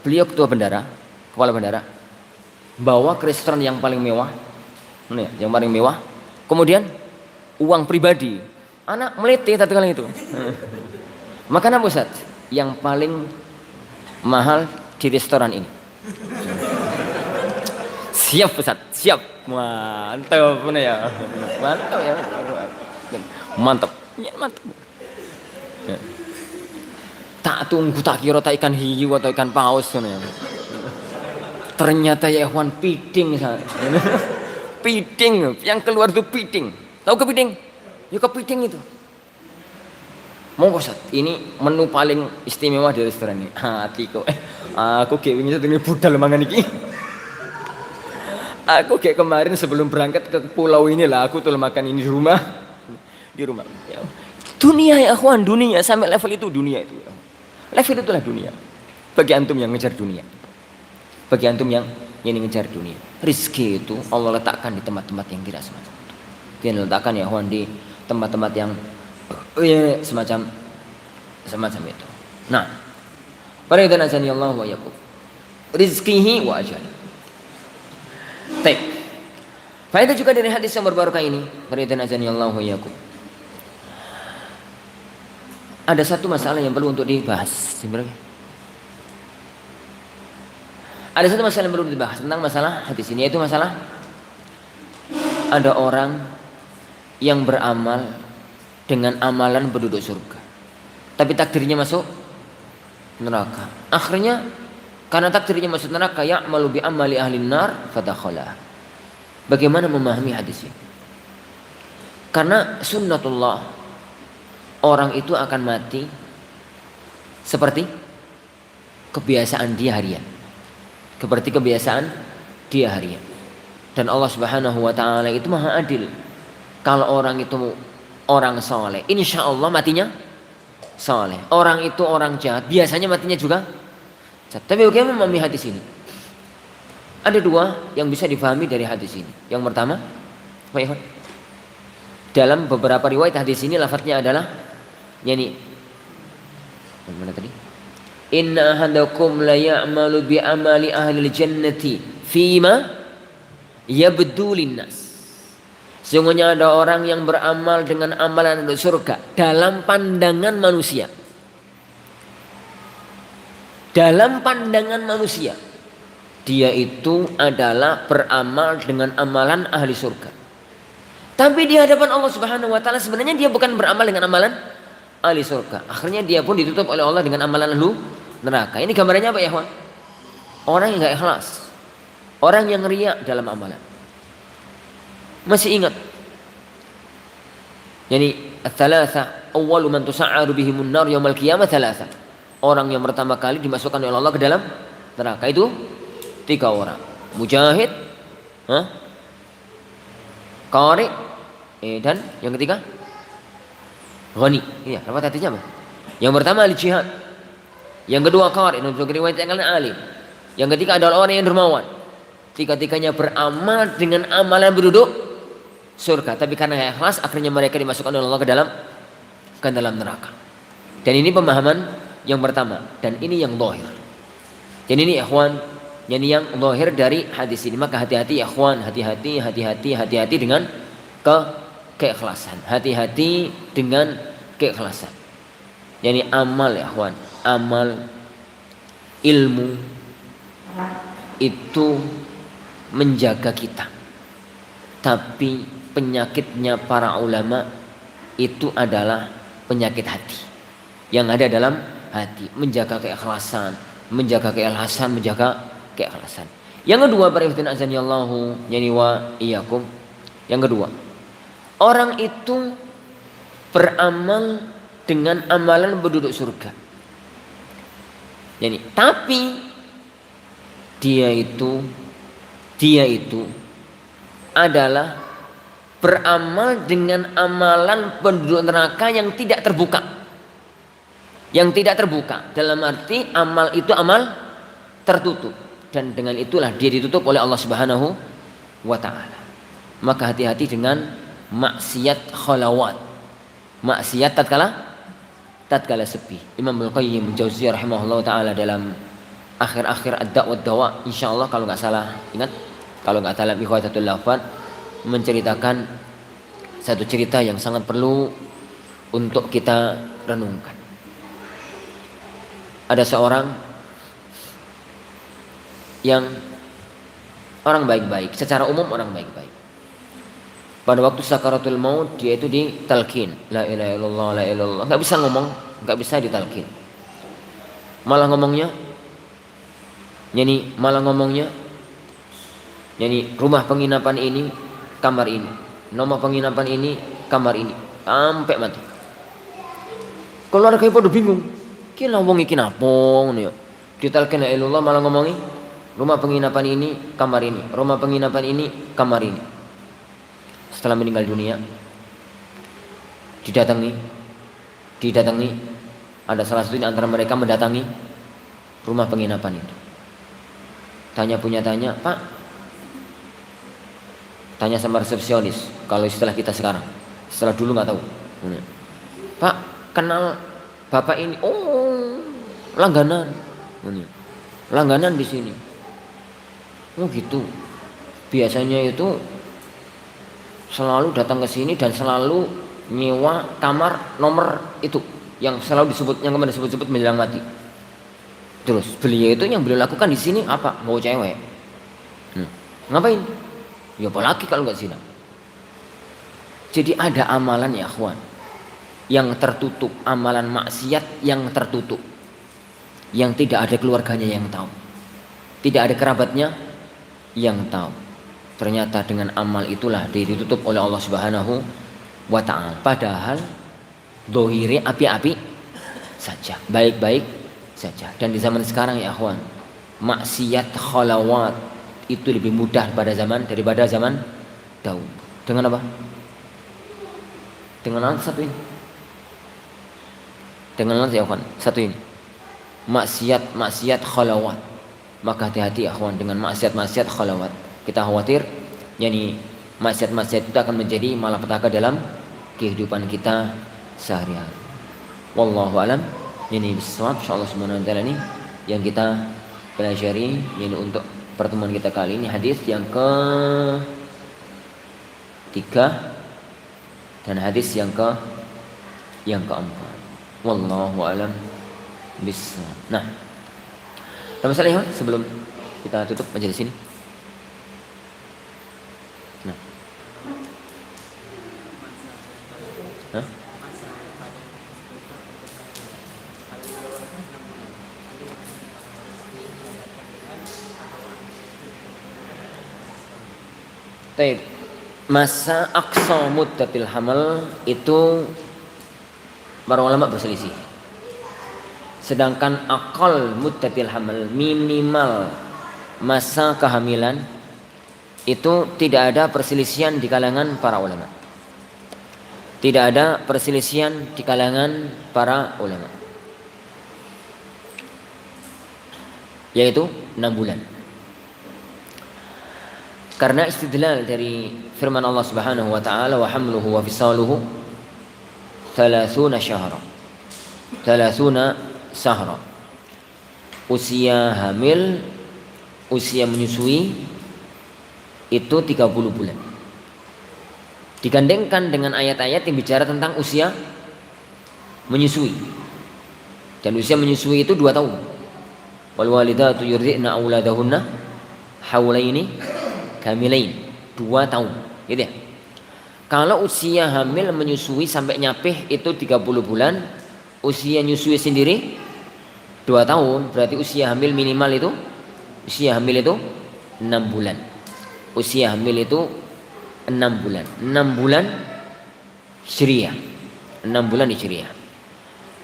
beliau kepala bandara, bawa ke restoran yang paling mewah, kemudian uang pribadi, anak melete tadi kali itu. Makan apa Ustaz? Yang paling mahal di restoran ini. Siap Ustaz, siap. Mantap bener ya. Mantap ya. Mantap. Ya, mantap. Ya. Tak tunggu tak kira tak ikan hiu atau ikan paus ya. Ternyata ya ikhwan piting. Piting, yang keluar itu piting. Tahu kepiting? Ya kepiting itu. Monggo Ustaz, ini menu paling istimewa di restoran ini. Hatiku. Aku kayak wingi ini budal mangan iki. Aku kayak kemarin sebelum berangkat ke pulau ini lah, aku tuh makan ini di rumah. Ya. Dunia ya akhwan, dunia sampai level itu dunia itu. Level itulah dunia. Bagi antum yang ngejar dunia. Bagi antum yang ngejar dunia. Rizki itu Allah letakkan di tempat-tempat yang tidak semacam itu. Dia letakkan ya akhwan di tempat-tempat yang semacam itu. Nah, para idan azani Allah wa yakum. Rizkihi wa ajali. Baik. Faedah juga dari hadis yang berbarokah ini, para idan azani Allah wa yakum. Ada satu masalah yang perlu untuk dibahas sebenarnya. Ada satu masalah yang perlu dibahas tentang masalah hadis ini, yaitu masalah ada orang yang beramal dengan amalan penduduk surga, tapi takdirnya masuk neraka. Akhirnya karena takdirnya masuk neraka, ya'malu bi amali ahli nar fadakhala. Bagaimana memahami hadis ini? Karena sunnatullah, orang itu akan mati seperti kebiasaan dia harian. Seperti kebiasaan dia harian. Dan Allah Subhanahu wa taala itu Maha Adil. Kalau orang itu orang soleh, insya Allah matinya soleh. Orang itu orang jahat, biasanya matinya juga jahat. Tapi bagaimana memahami hadis ini? Ada dua yang bisa difahami dari hadis ini. Yang pertama, dalam beberapa riwayat hadis ini lafadznya adalah mana tadi? Inna ahadakum la ya'malu bi amali ahli jannati fima yabdu linnas. Sesungguhnya ada orang yang beramal dengan amalan surga dalam pandangan manusia. dalam pandangan manusia dia itu adalah beramal dengan amalan ahli surga. Tapi di hadapan Allah Subhanahu wa taala sebenarnya dia bukan beramal dengan amalan ahli surga. Akhirnya dia pun ditutup oleh Allah dengan amalan ahli neraka. Ini gambarannya apa ya, kawan? Orang yang enggak ikhlas. Orang yang riya dalam amalan. Masih ingat? Yani ats-tsalatsa awwalu man tus'aru bihimun nar yaumil qiyamah tsalatsa. Orang yang pertama kali dimasukkan oleh Allah ke dalam neraka itu 3 orang. Mujahid, qari, dan yang ketiga ghani. Iya, apa artinya apa? Yang pertama ahli jihad. Yang kedua qari, dan riwayatkan alim. Yang ketiga adalah orang yang dermawan. Tiga-tiganya beramal dengan amalan penduduk surga, tapi karena ikhlas akhirnya mereka dimasukkan oleh Allah ke dalam neraka. Dan ini pemahaman yang pertama, dan ini yang zahir. Dan ini ikhwan, yang zahir dari hadis ini. Maka hati-hati ya ikhwan, hati-hati dengan keikhlasan. Hati-hati dengan keikhlasan. Yani amal ya ikhwan, amal ilmu itu menjaga kita. Tapi penyakitnya para ulama itu adalah penyakit hati. Yang ada dalam hati, menjaga keikhlasan, menjaga keikhlasan. Yang kedua, barakatina azanillahu yani wa iyyakum. Yang kedua, orang itu beramal dengan amalan penduduk surga. Yani tapi dia itu adalah beramal dengan amalan penduduk neraka yang tidak terbuka. Yang tidak terbuka dalam arti amal itu amal tertutup, dan dengan itulah dia ditutup oleh Allah Subhanahu wa taala. Maka hati-hati dengan maksiat khalawat. Maksiat tatkala sepi. Imam Al-Qayyim Jauziyah rahimahullah taala dalam akhir-akhir ad-da' wa dawa, insyaallah kalau enggak salah ingat, kalau enggak salah Ikhwatatul Lafaz, menceritakan satu cerita yang sangat perlu untuk kita renungkan. Ada seorang yang orang baik-baik, secara umum orang baik-baik. Pada waktu sakaratul maut dia itu ditalkin, la ilaha illallah, la ilaha illallah. Enggak bisa ngomong, enggak bisa ditalkin. Malah ngomongnya rumah penginapan ini, kamar ini, nomor penginapan ini, kamar ini, sampai mati. Keluarga ibu udah bingung. Ki ngomong iki napa ngono ya. Ditalkin la ilallah malah ngomongi rumah penginapan ini, kamar ini, rumah penginapan ini, kamar ini. Setelah meninggal dunia didatangi ada salah satu di antara mereka mendatangi rumah penginapan itu. Tanya, Pak. Tanya sama resepsionis, kalau istilah kita sekarang. Setelah dulu enggak tahu. Pak, kenal Bapak ini? Oh, langganan. Langganan di sini. Oh gitu. Biasanya itu selalu datang ke sini dan selalu nyewa kamar nomor itu yang selalu disebut, yang kemarin disebut menjelang mati. Terus beliau itu yang beliau lakukan di sini apa? Mau cewek. Ngapain? Ya apa lagi kalau nggak zina. Jadi ada amalan ya akhwan yang tertutup, amalan maksiat yang tertutup, yang tidak ada keluarganya yang tahu, tidak ada kerabatnya yang tahu. Ternyata dengan amal itulah dia ditutup oleh Allah Subhanahu wa ta'ala. Padahal dohiri api-api saja, baik-baik saja. Dan di zaman sekarang ya akhwan, maksiat khalawat itu lebih mudah daripada zaman Daud. Dengan apa? Dengan alat satu ini. Dengan alat ya akhwan, satu ini. Maksiat khalawat. Maka hati-hati ya akhwan dengan maksiat khalawat. Kita khawatir yakni maksiat-maksiat itu akan menjadi malapetaka dalam kehidupan kita sehari-hari. Wallahu alam. Ini bisawab insyaallah subhanahu wa taala ini yang kita pelajari ini untuk pertemuan kita kali ini, hadis yang ke-3 dan hadis yang keempat. Wallahu alam bisawab. Nah, Ada masalah ya sebelum kita tutup majelis ini? Nah. Hah? Baik. Masa aqsa muddatil hamal itu para ulama berselisih. Sedangkan aqal muddatil hamal, minimal masa kehamilan, itu tidak ada perselisihan di kalangan para ulama. Tidak ada perselisihan di kalangan para ulama. Yaitu 6 bulan. Karena istidlal dari firman Allah Subhanahu wa taala, wa hamluhu wa fisaluhu 30 syahra. 30 sahra. Usia hamil, usia menyusui itu 30 bulan. Digandengkan dengan ayat-ayat yang bicara tentang usia menyusui. Dan usia menyusui itu 2 tahun. Wal walidatu yurdi'na auladahunna haulaini kamilain, 2 tahun, gitu ya. Kalau usia hamil menyusui sampai nyapih itu 30 bulan, usia nyusui sendiri 2 tahun, berarti usia hamil minimal itu 6 bulan. Usia hamil itu 6 bulan. 6 bulan Hijriah. 6 bulan Hijriah.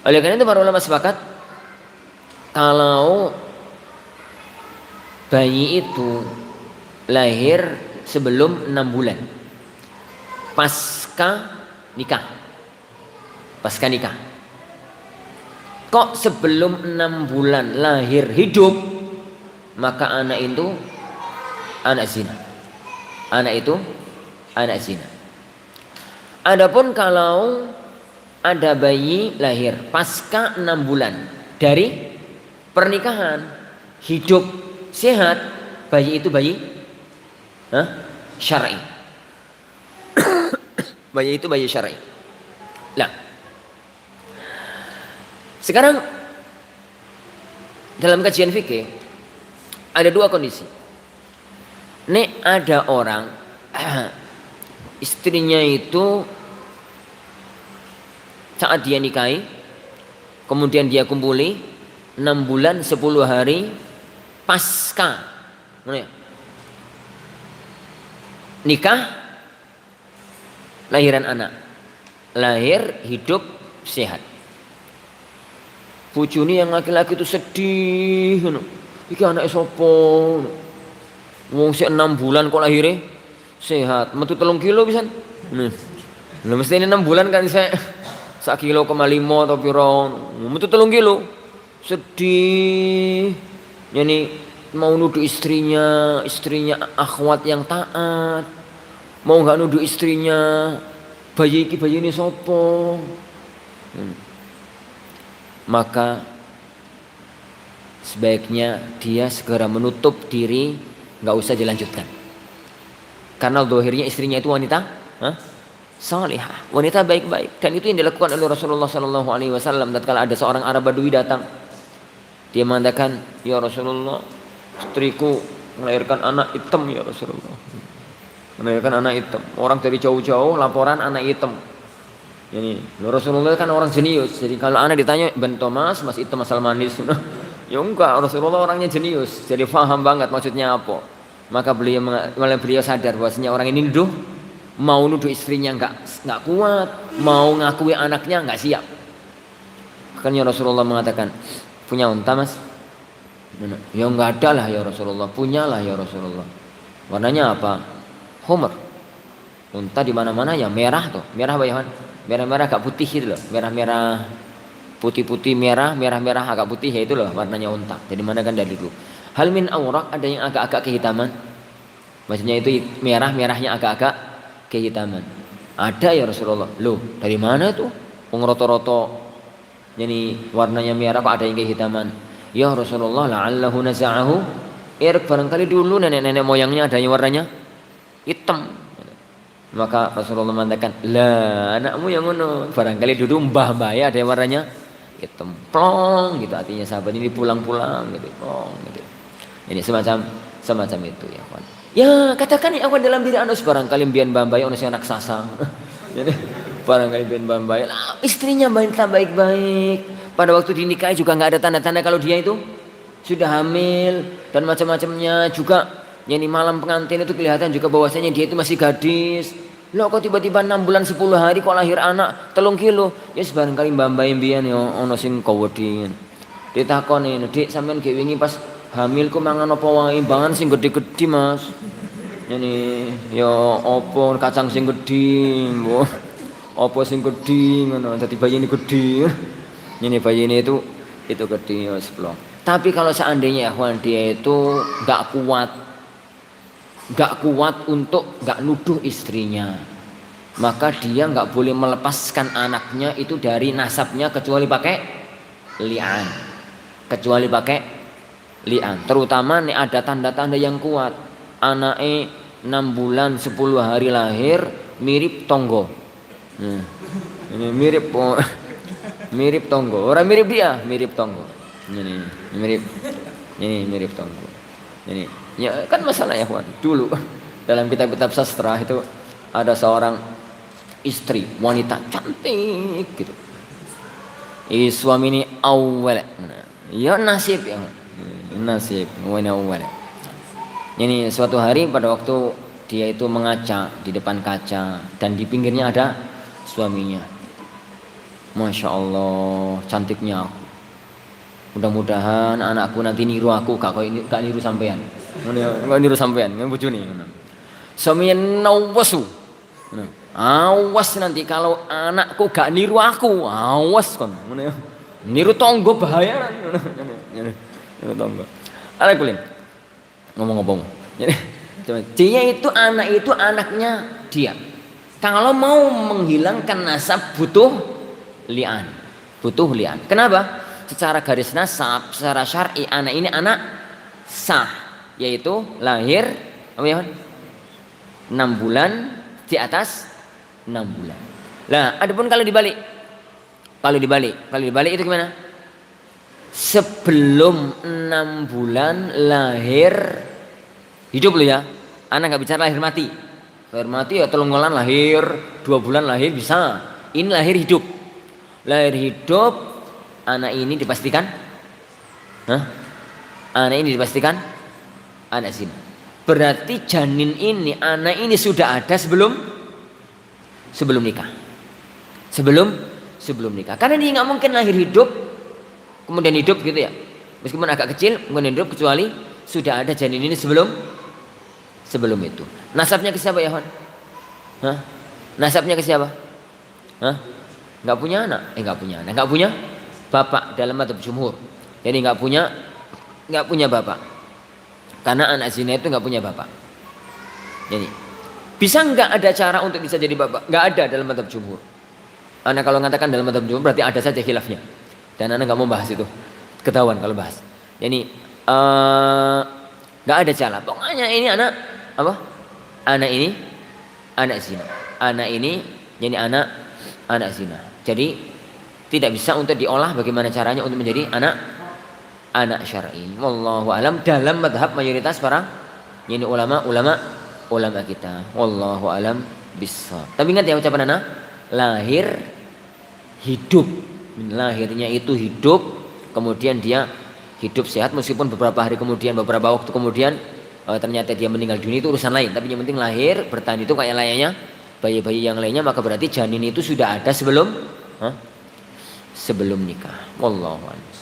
Oleh karena itu para ulama sepakat kalau bayi itu lahir sebelum 6 bulan pasca nikah. Kok sebelum 6 bulan lahir hidup, maka anak itu anak zina. Anak zina. Adapun kalau ada bayi lahir pasca 6 bulan dari pernikahan, hidup sehat, bayi itu bayi syar'i. Bayi itu bayi syar'i. Nah, sekarang dalam kajian fikih ada 2 kondisi. Nek ada orang istrinya itu saat dia nikahi, kemudian dia kumpuli 6 bulan 10 hari pasca nikah, lahiran anak, lahir hidup sehat. Bojone yang laki-laki itu sedih, iki anake sapa? Wong sik 6 bulan kok lahirnya sehat, metu 3 kilo pisan. Lha mesti ini 6 bulan kan saya 1,5 kilo atau piro, metu 3 kilo. Sedih. Yani mau nuduh istrinya akhwat yang taat, mau nggak nuduh istrinya bayi ini sopo. Maka sebaiknya dia segera menutup diri, nggak usah dilanjutkan. Karena dohirnya istrinya itu wanita salihah, wanita baik-baik, dan itu yang dilakukan oleh Rasulullah Sallallahu Alaihi Wasallam. Tatkala ada seorang Arab Badui datang, dia mengatakan, ya Rasulullah, istriku melahirkan anak hitam ya Rasulullah. Melahirkan anak hitam. Orang dari jauh-jauh laporan anak hitam. Ini Rasulullah kan orang jenius. Jadi kalau anak ditanya Ben Thomas, Mas hitam asal manis. Ya enggak, Rasulullah orangnya jenius. Jadi paham banget maksudnya apa. Maka beliau sadar bahwasanya orang ini mau nuduh istrinya enggak kuat, mau ngakui anaknya enggak siap. Makanya Rasulullah mengatakan, punya unta Mas? Ya enggak ada lah ya Rasulullah. Punyalah ya Rasulullah. Warnanya apa? Homer. Unta di mana-mana ya merah tuh. Merah apa ya? Merah-merah agak putih itu loh. Merah-merah putih-putih merah-merah agak putih, ya itu loh warnanya unta. Jadi mana kan dari dulu. Hal min awraq, ada yang agak-agak kehitaman. Maksudnya itu merahnya agak-agak kehitaman. Ada ya Rasulullah. Loh, dari mana tuh? Pengroto-roto. Jadi warnanya merah kok ada yang kehitaman. Ya Rasulullah, la'allahu naza'ahu irq, barangkali dulu nenek-nenek moyangnya ada yang warnanya hitam. Maka Rasulullah mengatakan, lah anakmu yang ngono, barangkali dulu mbah-mbah ada yang warnanya hitam plong gitu artinya sahabat ini pulang-pulang gitu plong gitu. Ini semacam itu ya kawan. Ya katakan ya kawan dalam diri anda barangkali mbiyen mbambai ono sing anak sasang. Jadi barangkali mbiyen mbambai lah istrinya baik-baik. Pada waktu dinikahi juga nggak ada tanda-tanda kalau dia itu sudah hamil dan macam-macamnya juga. Yani malam pengantin itu kelihatan juga bahwasanya dia itu masih gadis. Loh kok tiba-tiba 6 bulan 10 hari kok lahir anak 3 kilo. Ya barangkali mbambai mbiyen ya ono sing kawedhi. Ditakoni, "Dik, sampean ge wingi pas hamil ku mangan apa wae? Mangan sing gede-gede, Mas." Yani ya apa kacang sing gede, mbok. Apa sing gede ngono, dadi bayi ini gede. Ini bayi ini itu gede ya seplong. Tapi kalau seandainya ikhwan dia itu enggak kuat untuk enggak nuduh istrinya, maka dia enggak boleh melepaskan anaknya itu dari nasabnya kecuali pakai li'an. Kecuali pakai li'an. Terutama nih ada tanda-tanda yang kuat. Anaknya 6 bulan 10 hari lahir mirip tonggo. Ini mirip tonggo. Orang mirip dia, mirip tonggo. Ini mirip tonggo. Ini ya kan masalah ya kawan. Dulu dalam kitab-kitab sastra itu ada seorang istri wanita cantik gitu. Suami ini awal. Ya nasib ya. Nasib wa awal. Ini suatu hari pada waktu dia itu mengaca di depan kaca dan di pinggirnya ada suaminya. Masya Allah cantiknya aku. Mudah-mudahan anakku nanti niru aku gak niru sampean. Gak niru sampean, ngan bojone ngono. Suaminya nawasu. Awas nanti kalau anakku gak niru aku, awas kon. Ngono ya. Niru tonggo bahaya ngono. Niru tonggo. Ala kulin. Ngomong-ngomong. Jadi dia itu anaknya dia. Kalau mau menghilangkan nasab butuh li'an. Kenapa? Secara garis nasab, secara syar'i anak ini anak sah, yaitu lahir apa ya? 6 bulan di atas 6 bulan. Lah, adapun kalau dibalik itu gimana? Sebelum 6 bulan lahir hidup loh ya. Anak nggak bicara lahir mati. Lahir mati ya telunggolan lahir, 2 bulan lahir bisa. Ini lahir hidup. Lahir hidup anak ini dipastikan anak zina. Berarti janin ini anak ini sudah ada sebelum nikah. Sebelum nikah. Karena dia nggak mungkin lahir hidup kemudian hidup gitu ya. Meskipun agak kecil kemudian hidup kecuali sudah ada janin ini sebelum itu. Nasabnya ke siapa ya, Hon? Nasabnya ke siapa? Nggak punya anak. Nggak punya bapak dalam madzhab jumhur. Jadi nggak punya bapak. Karena anak zina itu nggak punya bapak. Jadi bisa nggak ada cara untuk bisa jadi bapak? Nggak ada dalam madzhab jumhur. Anak kalau mengatakan dalam madzhab jumhur berarti ada saja khilafnya. Dan anak nggak mau bahas itu. Ketahuan kalau bahas. Jadi nggak ada cara. Pokoknya ini anak apa? Anak ini anak zina. Anak ini jadi anak zina. Jadi tidak bisa untuk diolah bagaimana caranya untuk menjadi anak syar'i. Wallahu alam dalam madhab mayoritas para ini ulama kita. Wallahu alam bissawab. Tapi ingat ya ucapan anak lahir hidup. Lahirnya itu hidup, kemudian dia hidup sehat meskipun beberapa waktu kemudian ternyata dia meninggal dunia itu urusan lain. Tapi yang penting lahir bertahan itu kayak layaknya bayi-bayi yang lainnya, maka berarti janin itu sudah ada sebelum nikah. Wallahu a'lam.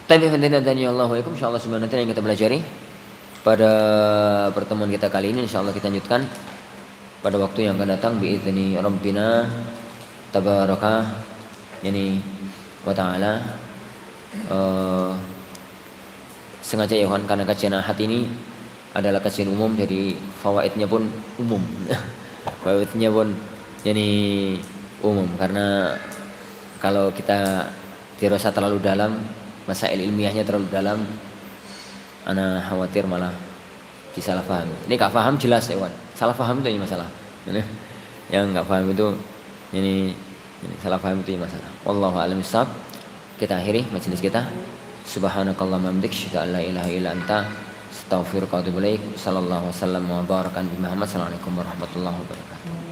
Tapi Allahu insyaallah subhanahu wa ta'ala yang kita pelajari pada pertemuan kita kali ini insyaallah kita lanjutkan pada waktu yang akan datang biizni rabbina tabaraka yani wa ta'ala. Sengaja ya Tuhan karena kajian ahad ini adalah kajian umum, jadi fawaidnya pun umum. Fawaidnya pun jadi umum karena kalau kita dirasa terlalu dalam, masail ilmiahnya terlalu dalam, Ana khawatir malah disalah paham. Ini gak paham jelas ya, Wan. Salah paham itu ini masalah. Yang gak paham itu ini salah paham itu masalah. Wallahu a'lam bishawab. Kita akhiri majelis kita. Subhanakallahumma wa bihamdika la ilaha illa anta astaghfiruka wa atubu ilaik. Sallallahu wasallam wa baraka bi Muhammad. Assalamualaikum warahmatullahi wabarakatuh.